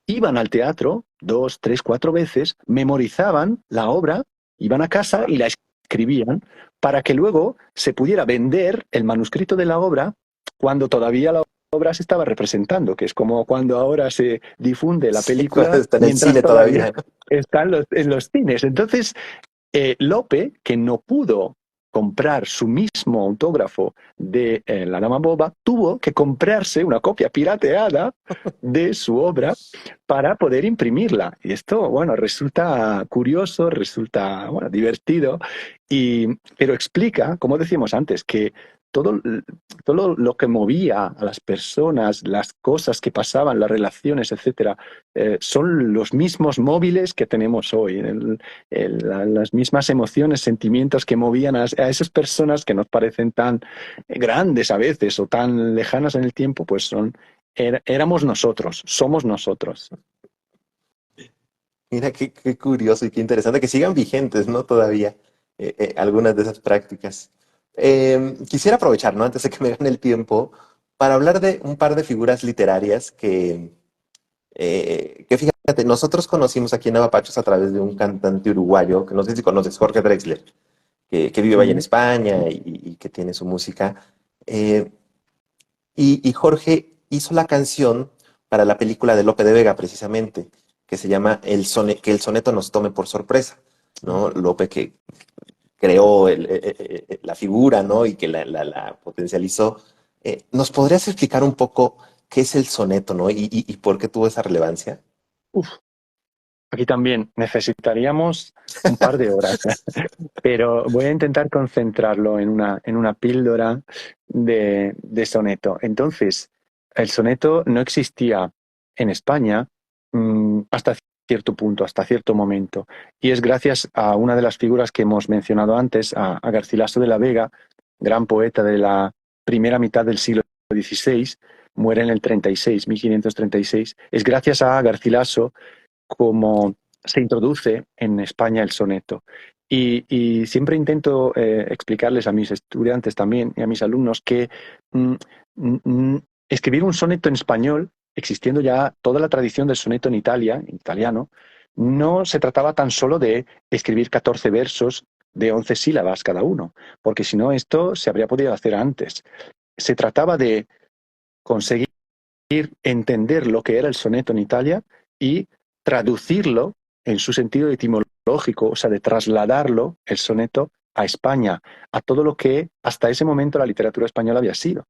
iban al teatro 2, 3, 4 veces, memorizaban la obra, iban a casa y la escribían para que luego se pudiera vender el manuscrito de la obra cuando todavía la obra se estaba representando, que es como cuando ahora se difunde la Sí, cuando película está en el mientras cine todavía todavía, ¿no? está en los cines. Entonces, Lope, que no pudo comprar su mismo autógrafo de La Dama Boba, tuvo que comprarse una copia pirateada de su obra para poder imprimirla. Y esto, bueno, resulta curioso, resulta, bueno, divertido, pero explica, como decíamos antes, que todo, todo lo que movía a las personas, las cosas que pasaban, las relaciones, etcétera, son los mismos móviles que tenemos hoy. Las mismas emociones, sentimientos que movían a esas personas que nos parecen tan grandes a veces o tan lejanas en el tiempo, pues éramos nosotros, somos nosotros. Mira qué curioso y qué interesante que sigan vigentes, ¿no? Todavía algunas de esas prácticas. Quisiera aprovechar, ¿no? Antes de que me gane el tiempo, para hablar de un par de figuras literarias que fíjate, nosotros conocimos aquí en Avapachos a través de un cantante uruguayo, que no sé si conoces, Jorge Drexler, que vive allá en Mm. España y que tiene su música. Eh, y Jorge hizo la canción para la película de Lope de Vega, precisamente, que se llama Que el soneto nos tome por sorpresa, ¿no? Lope que creó la figura, ¿no? Y que la potencializó. ¿Nos podrías explicar un poco qué es el soneto, ¿no? Y por qué tuvo esa relevancia? Uf, aquí también necesitaríamos un par de horas, pero voy a intentar concentrarlo en una píldora de soneto. Entonces, el soneto no existía en España hasta cierto punto, hasta cierto momento. Y es gracias a una de las figuras que hemos mencionado antes, a Garcilaso de la Vega, gran poeta de la primera mitad del siglo XVI, muere en el 36, 1536. Es gracias a Garcilaso como se introduce en España el soneto. Y siempre intento explicarles a mis estudiantes también y a mis alumnos que mm, escribir un soneto en español, existiendo ya toda la tradición del soneto en Italia, en italiano, no se trataba tan solo de escribir 14 versos de 11 sílabas cada uno, porque si no esto se habría podido hacer antes. Se trataba de conseguir entender lo que era el soneto en Italia y traducirlo en su sentido etimológico, o sea, de trasladarlo, el soneto, a España, a todo lo que hasta ese momento la literatura española había sido,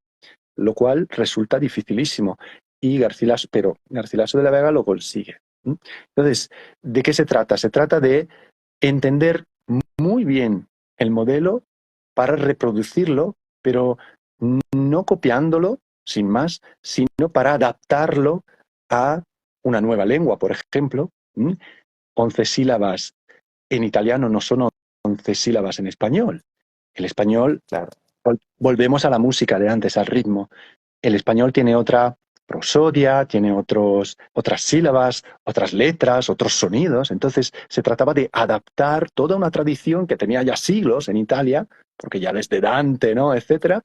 lo cual resulta dificilísimo. Y pero Garcilaso de la Vega lo consigue. Entonces, ¿de qué se trata? Se trata de entender muy bien el modelo para reproducirlo, pero no copiándolo sin más, sino para adaptarlo a una nueva lengua, por ejemplo. 11 sílabas en italiano no son 11 sílabas en español. El español, Claro. volvemos a la música de antes, al ritmo. El español tiene otra prosodia, tiene otras sílabas, otras letras, otros sonidos. Entonces se trataba de adaptar toda una tradición que tenía ya siglos en Italia, porque ya desde Dante, ¿no? Etcétera,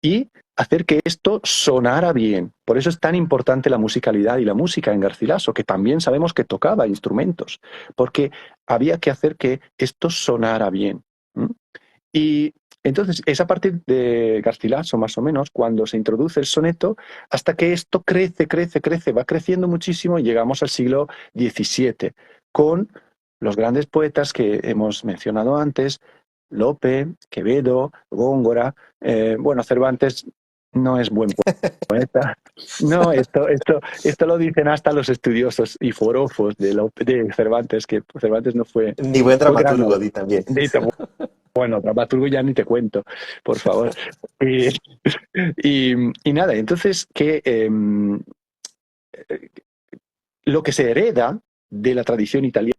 y hacer que esto sonara bien. Por eso es tan importante la musicalidad y la música en Garcilaso, que también sabemos que tocaba instrumentos, porque había que hacer que esto sonara bien. ¿Mm? Y entonces es a partir de Garcilaso, más o menos, cuando se introduce el soneto, hasta que esto crece, crece, crece, va creciendo muchísimo y llegamos al siglo XVII, con los grandes poetas que hemos mencionado antes, Lope, Quevedo, Góngora. Bueno, Cervantes no es buen poeta. No, esto lo dicen hasta los estudiosos y forofos de Cervantes, que Cervantes no fue, Ni buen fue gran dramaturgo, di también. bueno, dramaturgo ya ni te cuento, por favor. Y, y nada, entonces lo que se hereda de la tradición italiana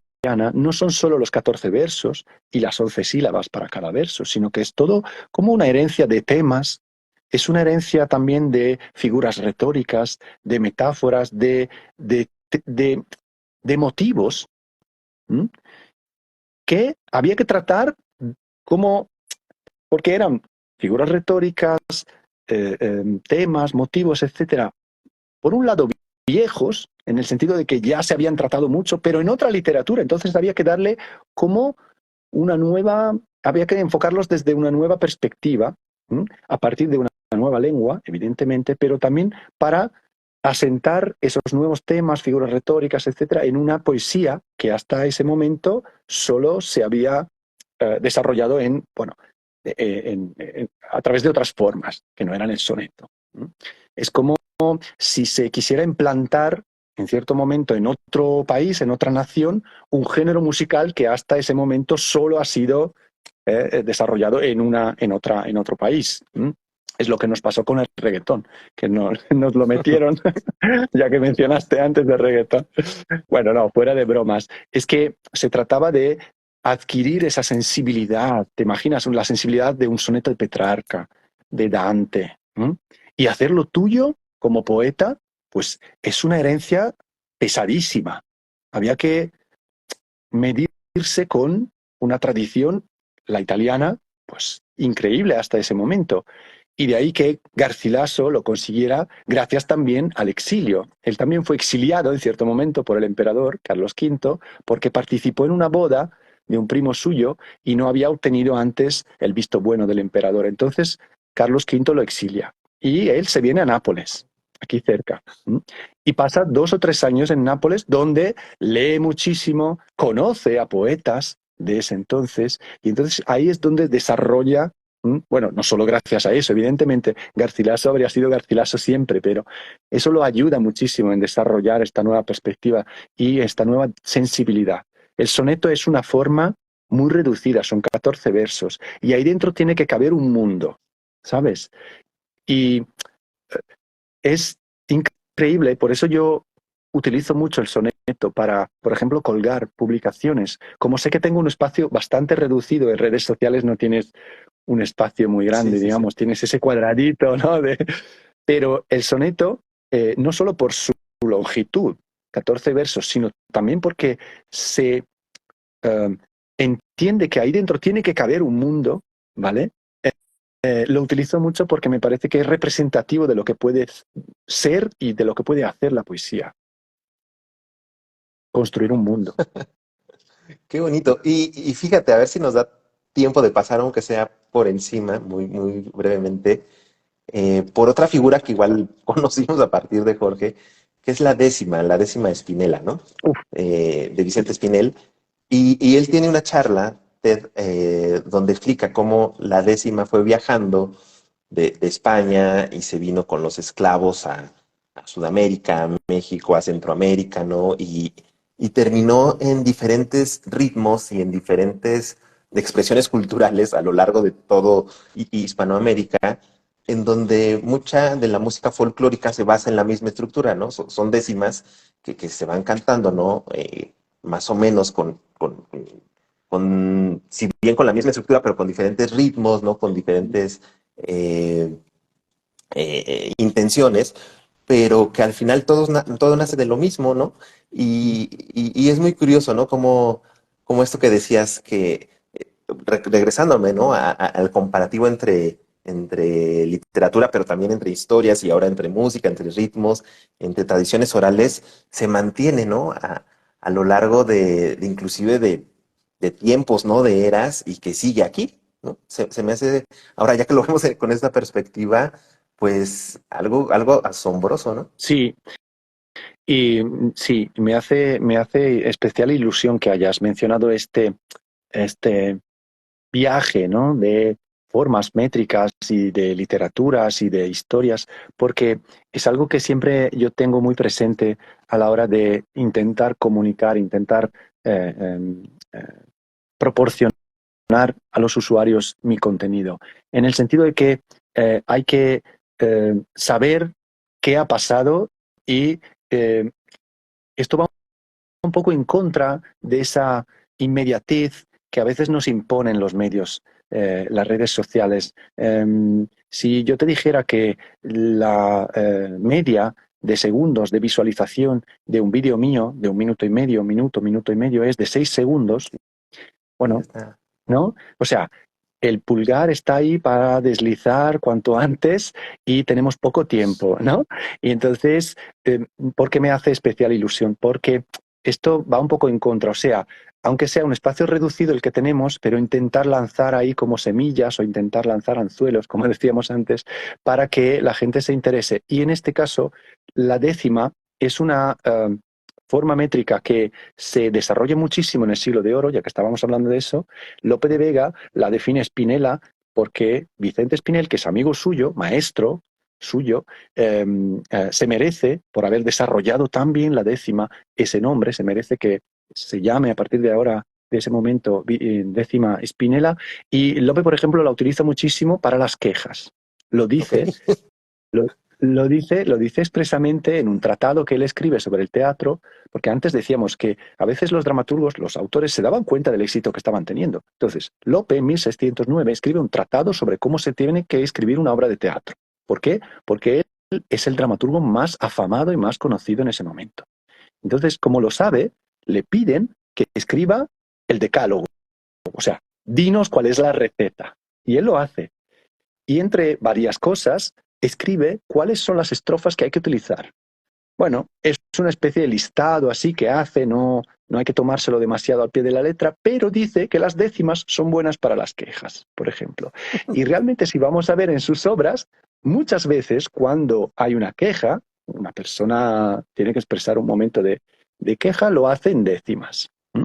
no son solo los 14 versos y las 11 sílabas para cada verso, sino que es todo como una herencia de temas, es una herencia también de figuras retóricas, de metáforas, de, de motivos. ¿m? que había que tratar como, porque eran figuras retóricas, temas, motivos, etcétera, por un lado viejos, en el sentido de que ya se habían tratado mucho, pero en otra literatura. Entonces había que darle como una nueva, había que enfocarlos desde una nueva perspectiva, ¿m? A partir de una nueva lengua, evidentemente, pero también para asentar esos nuevos temas, figuras retóricas, etcétera, en una poesía que hasta ese momento solo se había desarrollado en, bueno, a través de otras formas, que no eran el soneto. ¿M? Es como si se quisiera implantar en cierto momento en otro país, en otra nación, un género musical que hasta ese momento solo ha sido desarrollado en otro país. ¿M? Es lo que nos pasó con el reggaetón, que nos lo metieron, ya que mencionaste antes del reggaetón. Bueno, no, fuera de bromas. Es que se trataba de adquirir esa sensibilidad, ¿te imaginas? La sensibilidad de un soneto de Petrarca, de Dante, ¿m? Y hacerlo tuyo como poeta, pues es una herencia pesadísima. Había que medirse con una tradición, la italiana, pues increíble hasta ese momento. Y de ahí que Garcilaso lo consiguiera gracias también al exilio. Él también fue exiliado en cierto momento por el emperador Carlos V porque participó en una boda de un primo suyo y no había obtenido antes el visto bueno del emperador. Entonces Carlos V lo exilia y él se viene a Nápoles, aquí cerca. Y pasa 2 o 3 años en Nápoles donde lee muchísimo, conoce a poetas de ese entonces y entonces ahí es donde desarrolla. Bueno, no solo gracias a eso, evidentemente Garcilaso habría sido Garcilaso siempre, pero eso lo ayuda muchísimo en desarrollar esta nueva perspectiva y esta nueva sensibilidad. El soneto es una forma muy reducida, son 14 versos, y ahí dentro tiene que caber un mundo, ¿sabes? Y es increíble, por eso yo utilizo mucho el soneto para, por ejemplo, colgar publicaciones. Como sé que tengo un espacio bastante reducido en redes sociales, no tienes un espacio muy Sí, grande, sí, sí. digamos, tienes ese cuadradito, ¿no? Pero el soneto, no solo por su longitud, 14 versos, sino también porque se eh, entiende que ahí dentro tiene que caber un mundo, ¿vale? Lo utilizo mucho porque me parece que es representativo de lo que puede ser y de lo que puede hacer la poesía, construir un mundo. Qué bonito. Y fíjate, a ver si nos da tiempo de pasar, aunque sea por encima, muy, muy brevemente, por otra figura que igual conocimos a partir de Jorge, que es la décima Espinela, ¿no? Uf, De Vicente Espinel. Y él tiene una charla TED, donde explica cómo la décima fue viajando de España y se vino con los esclavos a Sudamérica, a México, a Centroamérica, ¿no? Y terminó en diferentes ritmos y en diferentes expresiones culturales a lo largo de todo Hispanoamérica, en donde mucha de la música folclórica se basa en la misma estructura, ¿no? Son décimas que se van cantando, ¿no? Más o menos si bien con la misma estructura, pero con diferentes ritmos, ¿no? Con diferentes eh, intenciones, pero que al final todo nace de lo mismo, ¿no? Y es muy curioso, ¿no? Como esto que decías, que regresándome, ¿no? Al comparativo entre literatura, pero también entre historias y ahora entre música, entre ritmos, entre tradiciones orales, se mantiene, ¿no? A lo largo de inclusive de tiempos, ¿no? De eras y que sigue aquí, ¿no? Se me hace, ahora ya que lo vemos con esta perspectiva, pues algo asombroso, ¿no? sí, y sí, me hace especial ilusión que hayas mencionado este viaje, ¿no? De formas métricas y de literaturas y de historias, porque es algo que siempre yo tengo muy presente a la hora de intentar comunicar, intentar eh, eh, eh, proporcionar a los usuarios mi contenido, en el sentido de que hay que saber qué ha pasado y eh, esto va un poco en contra de esa inmediatez que a veces nos imponen los medios, las redes sociales. Si yo te dijera que la media de segundos de visualización de un vídeo mío, de 1 minuto y medio, minuto y medio, es de 6 segundos, Bueno, está. ¿no? O sea, el pulgar está ahí para deslizar cuanto antes y tenemos poco tiempo, ¿no? Y entonces, ¿por qué me hace especial ilusión? Porque esto va un poco en contra, o sea, aunque sea un espacio reducido el que tenemos, pero intentar lanzar ahí como semillas o intentar lanzar anzuelos, como decíamos antes, para que la gente se interese. Y en este caso, la décima es una forma métrica que se desarrolla muchísimo en el siglo de oro, ya que estábamos hablando de eso. Lope de Vega la define Spinella porque Vicente Espinel, que es amigo suyo, maestro suyo, se merece, por haber desarrollado tan bien la décima, ese nombre, se merece que se llame a partir de ahora, de ese momento, décima Spinella. Y Lope, por ejemplo, la utiliza muchísimo para las quejas. Lo Ok. dice lo, lo dice expresamente en un tratado que él escribe sobre el teatro, porque antes decíamos que a veces los dramaturgos, los autores, se daban cuenta del éxito que estaban teniendo. Entonces, Lope, en 1609, escribe un tratado sobre cómo se tiene que escribir una obra de teatro. ¿Por qué? Porque él es el dramaturgo más afamado y más conocido en ese momento. Entonces, como lo sabe, le piden que escriba el decálogo, o sea, dinos cuál es la receta. Y él lo hace. Y entre varias cosas, escribe cuáles son las estrofas que hay que utilizar. Bueno, es una especie de listado así que hace, no hay que tomárselo demasiado al pie de la letra, pero dice que las décimas son buenas para las quejas, por ejemplo. Y realmente si vamos a ver en sus obras, muchas veces cuando hay una queja, una persona tiene que expresar un momento de queja, lo hace en décimas. ¿Mm?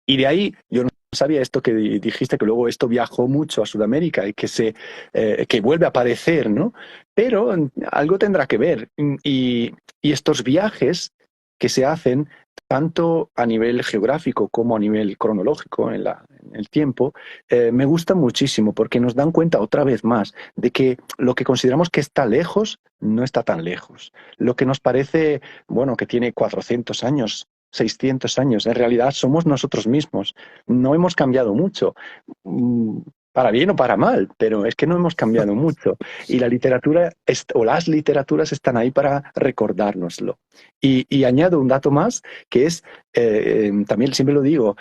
Y de ahí yo no sabía esto que dijiste, que luego esto viajó mucho a Sudamérica y que vuelve a aparecer, ¿no? Pero algo tendrá que ver. Y estos viajes que se hacen tanto a nivel geográfico como a nivel cronológico en el tiempo, me gustan muchísimo porque nos dan cuenta otra vez más de que lo que consideramos que está lejos no está tan lejos. Lo que nos parece, bueno, que tiene 400 años, 600 años, en realidad somos nosotros mismos. No hemos cambiado mucho, para bien o para mal, pero es que no hemos cambiado mucho. Y la literatura o las literaturas están ahí para recordárnoslo. Y añado un dato más, que es, también siempre lo digo,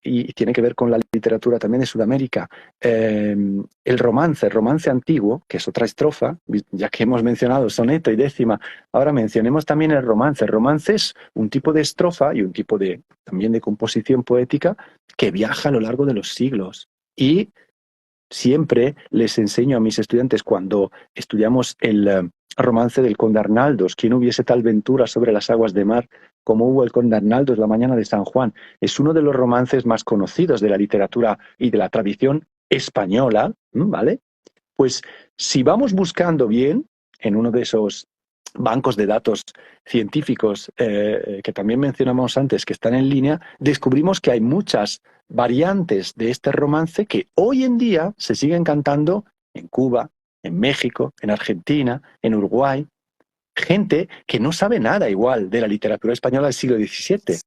y tiene que ver con la literatura también de Sudamérica, el romance antiguo, que es otra estrofa, ya que hemos mencionado soneto y décima, ahora mencionemos también el romance. El romance es un tipo de estrofa y un tipo también de composición poética que viaja a lo largo de los siglos. Y siempre les enseño a mis estudiantes cuando estudiamos el romance del Conde Arnaldos, ¿quién hubiese tal ventura sobre las aguas de mar como hubo el Conde Arnaldos la mañana de San Juan? Es uno de los romances más conocidos de la literatura y de la tradición española, ¿vale? Pues si vamos buscando bien en uno de esos bancos de datos científicos que también mencionamos antes, que están en línea, descubrimos que hay muchas variantes de este romance que hoy en día se siguen cantando en Cuba, en México, en Argentina, en Uruguay. Gente que no sabe nada igual de la literatura española del siglo XVII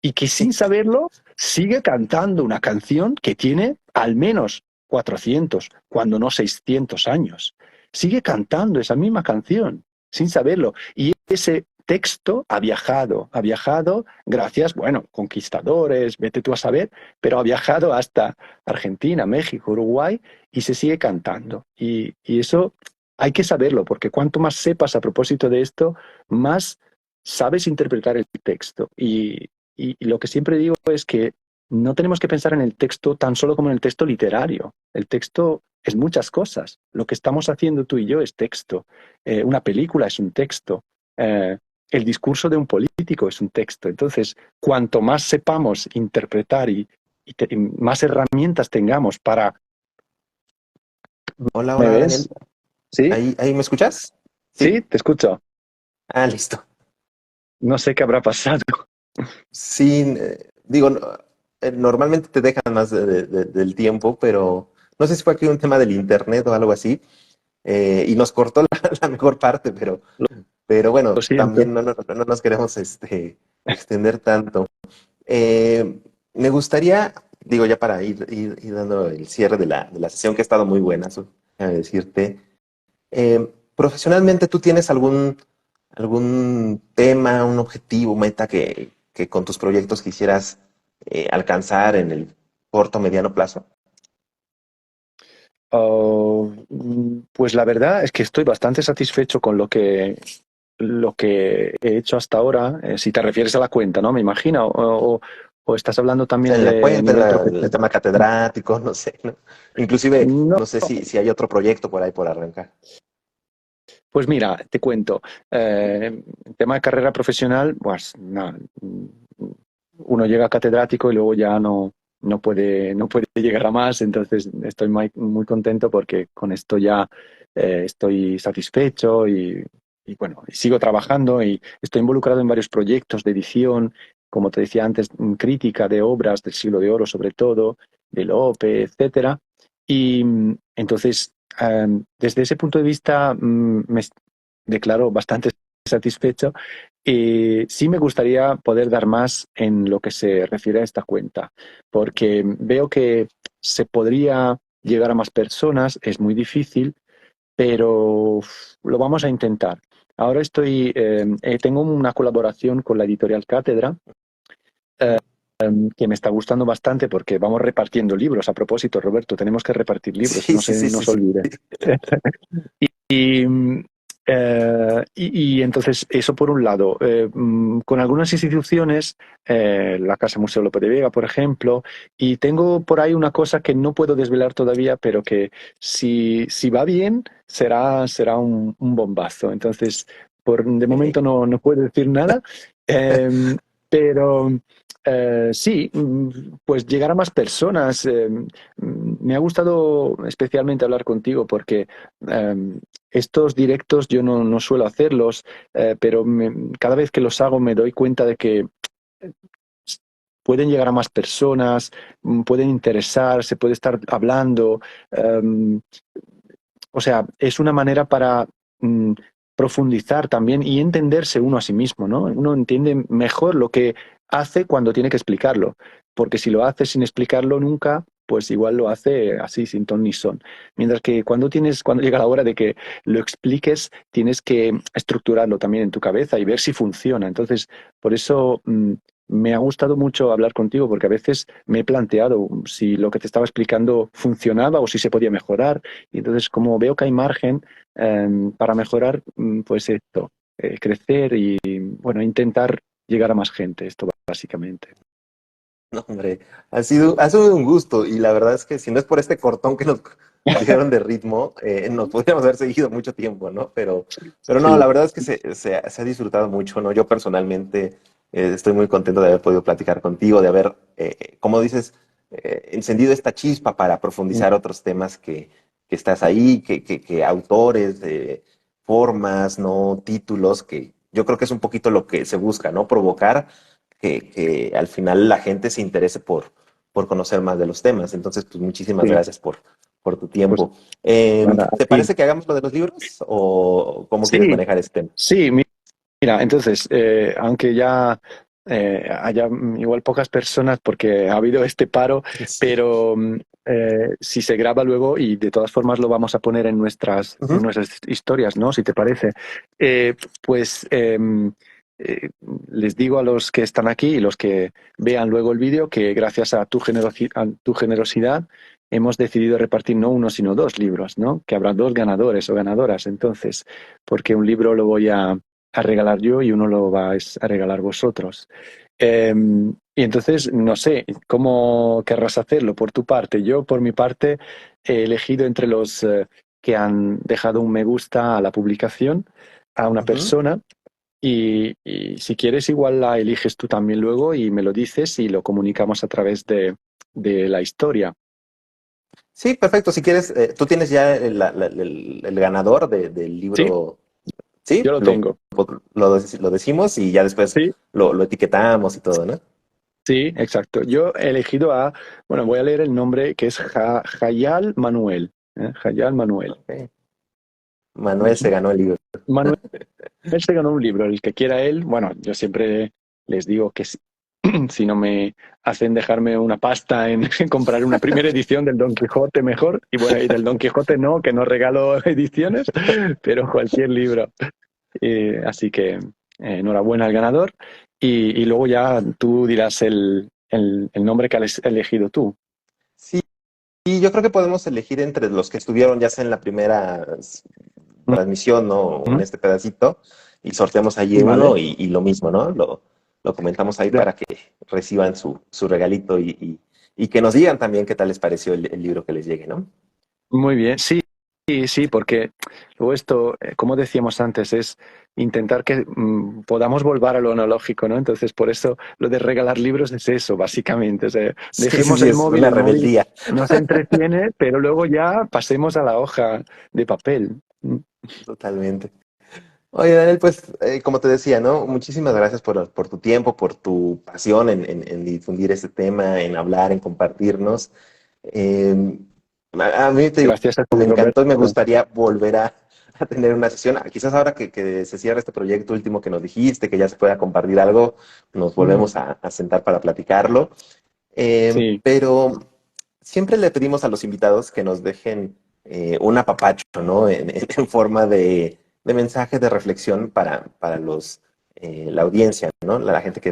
y que sin saberlo sigue cantando una canción que tiene al menos 400, cuando no 600 años. Sigue cantando esa misma canción sin saberlo. Y ese texto ha viajado gracias, bueno, conquistadores, vete tú a saber, pero ha viajado hasta Argentina, México, Uruguay y se sigue cantando. Y eso hay que saberlo, porque cuanto más sepas a propósito de esto, más sabes interpretar el texto. Y lo que siempre digo es que no tenemos que pensar en el texto tan solo como en el texto literario. El texto es muchas cosas. Lo que estamos haciendo tú y yo es texto. Una película es un texto. El discurso de un político es un texto. Entonces, cuanto más sepamos interpretar y más herramientas tengamos para... Hola, ¿Me hola Daniel. ves? ¿Sí? ¿Ahí me escuchas? Sí, Sí. te escucho. Ah, listo. No sé qué habrá pasado. Sí, digo, normalmente te dejan más del tiempo, pero no sé si fue aquí un tema del internet o algo así, y nos cortó la mejor parte, pero bueno, Lo siento. también no nos queremos extender tanto. Eh, Me gustaría, digo, ya para ir dando el cierre de la sesión, que ha estado muy buena, eso, déjame decirte. Profesionalmente, ¿tú tienes algún tema, un objetivo, meta que con tus proyectos quisieras alcanzar en el corto, mediano plazo? Pues la verdad es que estoy bastante satisfecho con lo que he hecho hasta ahora. Si te refieres a la cuenta, ¿no? Me imagino. O estás hablando también En la de cuenta, nivel el profesional. tema catedrático, no sé, ¿no? Inclusive, No, no sé si hay otro proyecto por ahí por arrancar. pues mira, te cuento. El tema de carrera profesional, pues nada, uno llega a catedrático y luego ya no puede llegar a más. Entonces estoy muy contento porque con esto ya estoy satisfecho y bueno, y sigo trabajando y estoy involucrado en varios proyectos de edición, como te decía antes, crítica de obras del siglo de oro, sobre todo, de Lope, etcétera. Y entonces, desde ese punto de vista, me declaro bastante satisfecho. Y sí me gustaría poder dar más en lo que se refiere a esta cuenta, porque veo que se podría llegar a más personas, es muy difícil, pero lo vamos a intentar. Ahora tengo una colaboración con la editorial Cátedra, que me está gustando bastante porque vamos repartiendo libros. A propósito, Roberto, tenemos que repartir libros, Sí, sí, sí, no sí, se sí. olvide. Y, y entonces, eso por un lado. Con algunas instituciones, la Casa Museo Lope de Vega, por ejemplo, y tengo por ahí una cosa que no puedo desvelar todavía, pero que si va bien, será un bombazo. Entonces, de Ok. momento no puedo decir nada, eh, pero sí, pues llegar a más personas. Me ha gustado especialmente hablar contigo porque estos directos yo no suelo hacerlos, pero cada vez que los hago me doy cuenta de que pueden llegar a más personas, pueden interesar, se puede estar hablando. um, o sea, es una manera para profundizar también y entenderse uno a sí mismo, ¿no? Uno entiende mejor lo que hace cuando tiene que explicarlo, porque si lo hace sin explicarlo nunca, pues igual lo hace así, sin ton ni son. Mientras que cuando llega la hora de que lo expliques, tienes que estructurarlo también en tu cabeza y ver si funciona. Entonces, por eso me ha gustado mucho hablar contigo, porque a veces me he planteado si lo que te estaba explicando funcionaba o si se podía mejorar. Y entonces, como veo que hay margen para mejorar, pues esto, crecer y, bueno, intentar llegar a más gente, esto básicamente. No, hombre, ha sido un gusto y la verdad es que si no es por este cortón que nos dieron de ritmo, nos podríamos haber seguido mucho tiempo, ¿no? Pero no, Sí, la verdad es que se ha disfrutado mucho, ¿no? Yo personalmente estoy muy contento de haber podido platicar contigo, de haber, como dices, encendido esta chispa para profundizar otros temas que estás ahí, que autores, formas, ¿no? Títulos, que yo creo que es un poquito lo que se busca, ¿no? Provocar que al final la gente se interese por conocer más de los temas. Entonces, pues muchísimas sí, gracias por tu pues tiempo. nada, a ¿Te ti. parece que hagamos lo de los libros o cómo quieres Sí, manejar este tema? sí, mira, entonces, aunque ya haya igual pocas personas porque ha habido este paro, Sí. pero si se graba luego y de todas formas lo vamos a poner en Ujú. nuestras historias, ¿no? Si te parece. Pues les digo a los que están aquí y los que vean luego el vídeo que gracias a a tu generosidad hemos decidido repartir no uno, sino dos libros, ¿no? Que habrá dos ganadores o ganadoras. Entonces, porque un libro lo voy a regalar yo y uno lo vais a regalar vosotros. Y entonces, no sé, ¿cómo querrás hacerlo por tu parte? Yo, por mi parte, he elegido entre los que han dejado un me gusta a la publicación a una Ujú. persona y si quieres, igual la eliges tú también luego y me lo dices y lo comunicamos a través de la historia. Sí, perfecto. Si quieres, tú tienes ya el ganador del Sí, libro. Sí, yo lo lo, tengo. lo decimos y ya después Sí, lo etiquetamos y todo, ¿no? sí, exacto. Yo he elegido bueno, voy a leer el nombre que es Hayal Manuel. Hayal Manuel. Ok. Manuel se Ujú. ganó el libro. Manuel se ganó un libro, el que quiera él. Bueno, yo siempre les digo que si no me hacen dejarme una pasta en comprar una primera edición del Don Quijote mejor. Y bueno, y del Don Quijote no, que no regalo ediciones, pero cualquier libro. Así que enhorabuena al ganador. Y luego ya tú dirás el nombre que has elegido tú. Sí, y yo creo que podemos elegir entre los que estuvieron ya sea en la primera transmisión, ¿no? O en Ujú. este pedacito, y sorteamos allí Vale. uno y lo mismo, ¿no? Lo comentamos ahí De- para que reciban su regalito y que nos digan también qué tal les pareció el libro que les llegue, ¿no? Muy bien. Sí, sí, sí, porque luego esto, como decíamos antes, es intentar que podamos volver a lo analógico, ¿no? Entonces, por eso lo de regalar libros es eso, básicamente. O sea, Sí, sí, dejemos sí, es una el móvil rebeldía, nos entretiene, pero luego ya pasemos a la hoja de papel. totalmente. Oye, Daniel, pues como te decía, ¿no? Muchísimas gracias por tu tiempo, por tu pasión en difundir este tema, en hablar, en compartirnos. Eh, a mí te digo, Gracias a ti, me encantó y me Roberto. gustaría volver a tener una sesión. Quizás ahora que se cierra este proyecto último que nos dijiste, que ya se pueda compartir algo, nos Mm, volvemos a sentar para platicarlo. sí. Pero siempre le pedimos a los invitados que nos dejen un apapacho, ¿no? En forma de mensaje de reflexión para la audiencia, ¿no? La gente que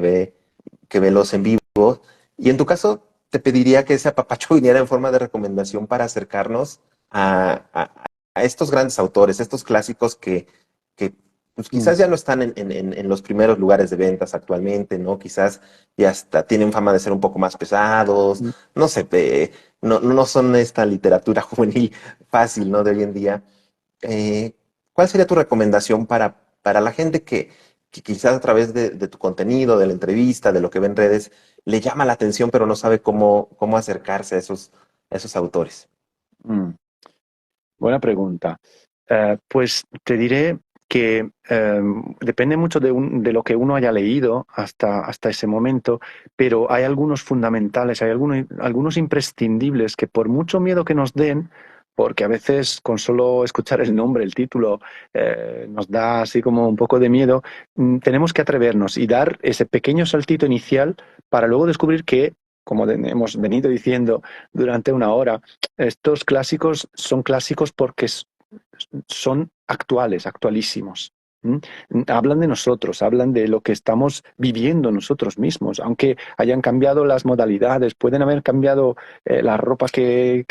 ve los en vivo. Y en tu caso, te pediría que ese apapacho viniera en forma de recomendación para acercarnos a estos grandes autores, estos clásicos que pues Mm, quizás ya no están en los primeros lugares de ventas actualmente, ¿no? Quizás ya hasta tienen fama de ser un poco más pesados, mm. no sé, no son esta literatura juvenil fácil, ¿no? De hoy en día. Eh, ¿Cuál sería tu recomendación para la gente que quizás a través de tu contenido, de la entrevista, de lo que ve en redes, le llama la atención, pero no sabe cómo acercarse a esos autores? Mm. Buena pregunta. Pues te diré que depende mucho de lo que uno haya leído hasta ese momento, pero hay algunos fundamentales, hay algunos imprescindibles que por mucho miedo que nos den, porque a veces con solo escuchar el nombre, el título, nos da así como un poco de miedo, tenemos que atrevernos y dar ese pequeño saltito inicial para luego descubrir que, como hemos venido diciendo durante una hora, estos clásicos son clásicos porque son actuales, actualísimos. ¿Mm? Hablan de nosotros, hablan de lo que estamos viviendo nosotros mismos, aunque hayan cambiado las modalidades, pueden haber cambiado la ropa que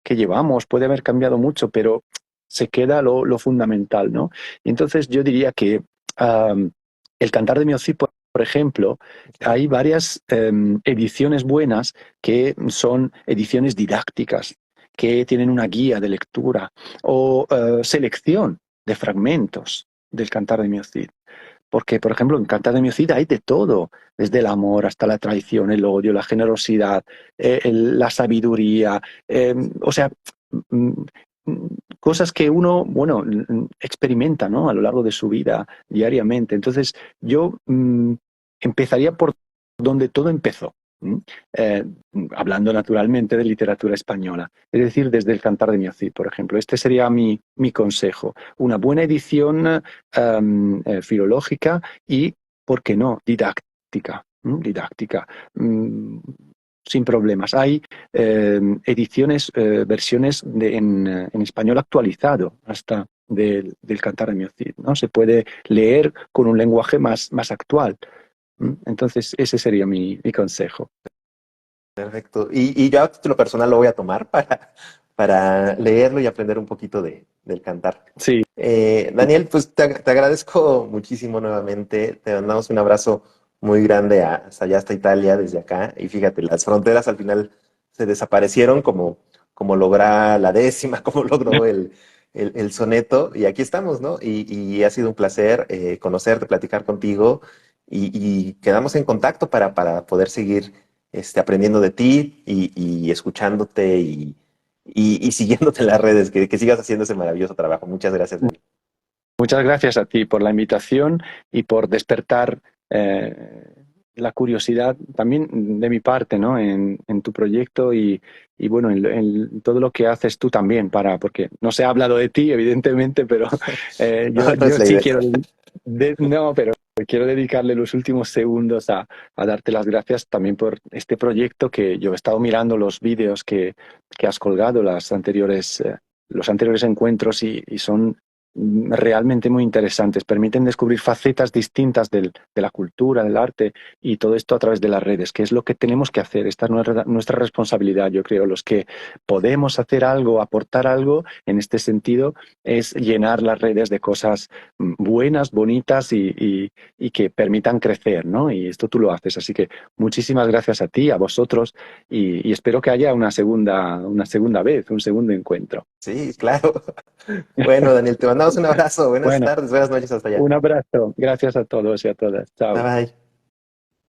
llevamos, puede haber cambiado mucho, pero se queda lo fundamental, ¿no? Y entonces yo diría que el Cantar de Miocí, por ejemplo, Ok. hay varias ediciones buenas que son ediciones didácticas, que tienen una guía de lectura o selección de fragmentos del Cantar de mi Cid. Porque, por ejemplo, en Cantar de mi Cid hay de todo, desde el amor hasta la traición, el odio, la generosidad, la sabiduría, o sea, mm, cosas que uno, bueno, experimenta, ¿no? A lo largo de su vida diariamente. Entonces, yo empezaría por donde todo empezó. ¿Mm? Eh, Hablando naturalmente de literatura española, es decir, desde el Cantar de Miocid, por ejemplo. Este sería mi consejo. Una buena edición filológica y, ¿por qué no?, didáctica. Didáctica. Sin problemas. Hay ediciones, versiones en español actualizado hasta del Cantar de Miocid, ¿no? Se puede leer con un lenguaje más actual. Entonces, ese sería mi consejo. Perfecto. Y yo a título personal lo voy a tomar para leerlo y aprender un poquito del cantar. Sí, Daniel, pues te agradezco muchísimo nuevamente. Te mandamos un abrazo muy grande hasta allá, hasta Italia, desde acá. Y fíjate, las fronteras al final se desaparecieron como logra la décima, como logró el soneto. Y aquí estamos, ¿no? Y ha sido un placer conocerte, platicar contigo. Y quedamos en contacto para poder seguir aprendiendo de ti y escuchándote y siguiéndote en las redes, que sigas haciendo ese maravilloso trabajo. Muchas gracias, Dani. muchas gracias a ti por la invitación y por despertar la curiosidad también de mi parte, ¿no? En tu proyecto y bueno, en todo lo que haces tú también porque no se ha hablado de ti, evidentemente, pero No, no yo es la sí idea. quiero, no, pero quiero dedicarle los últimos segundos a darte las gracias también por este proyecto que yo he estado mirando los vídeos que has colgado, los anteriores encuentros y son realmente muy interesantes, permiten descubrir facetas distintas de la cultura, del arte y todo esto a través de las redes, que es lo que tenemos que hacer. Esta es nuestra responsabilidad, yo creo. Los que podemos hacer algo, aportar algo en este sentido, es llenar las redes de cosas buenas, bonitas y que permitan crecer, ¿no? Y esto tú lo haces. Así que muchísimas gracias a ti, a vosotros, y espero que haya una segunda vez, un segundo encuentro. Sí, claro. Bueno, Daniel, te mandamos un abrazo. Buenas Bueno, tardes, buenas noches hasta allá. un abrazo. Gracias a todos y a todas. Bye Chao. bye.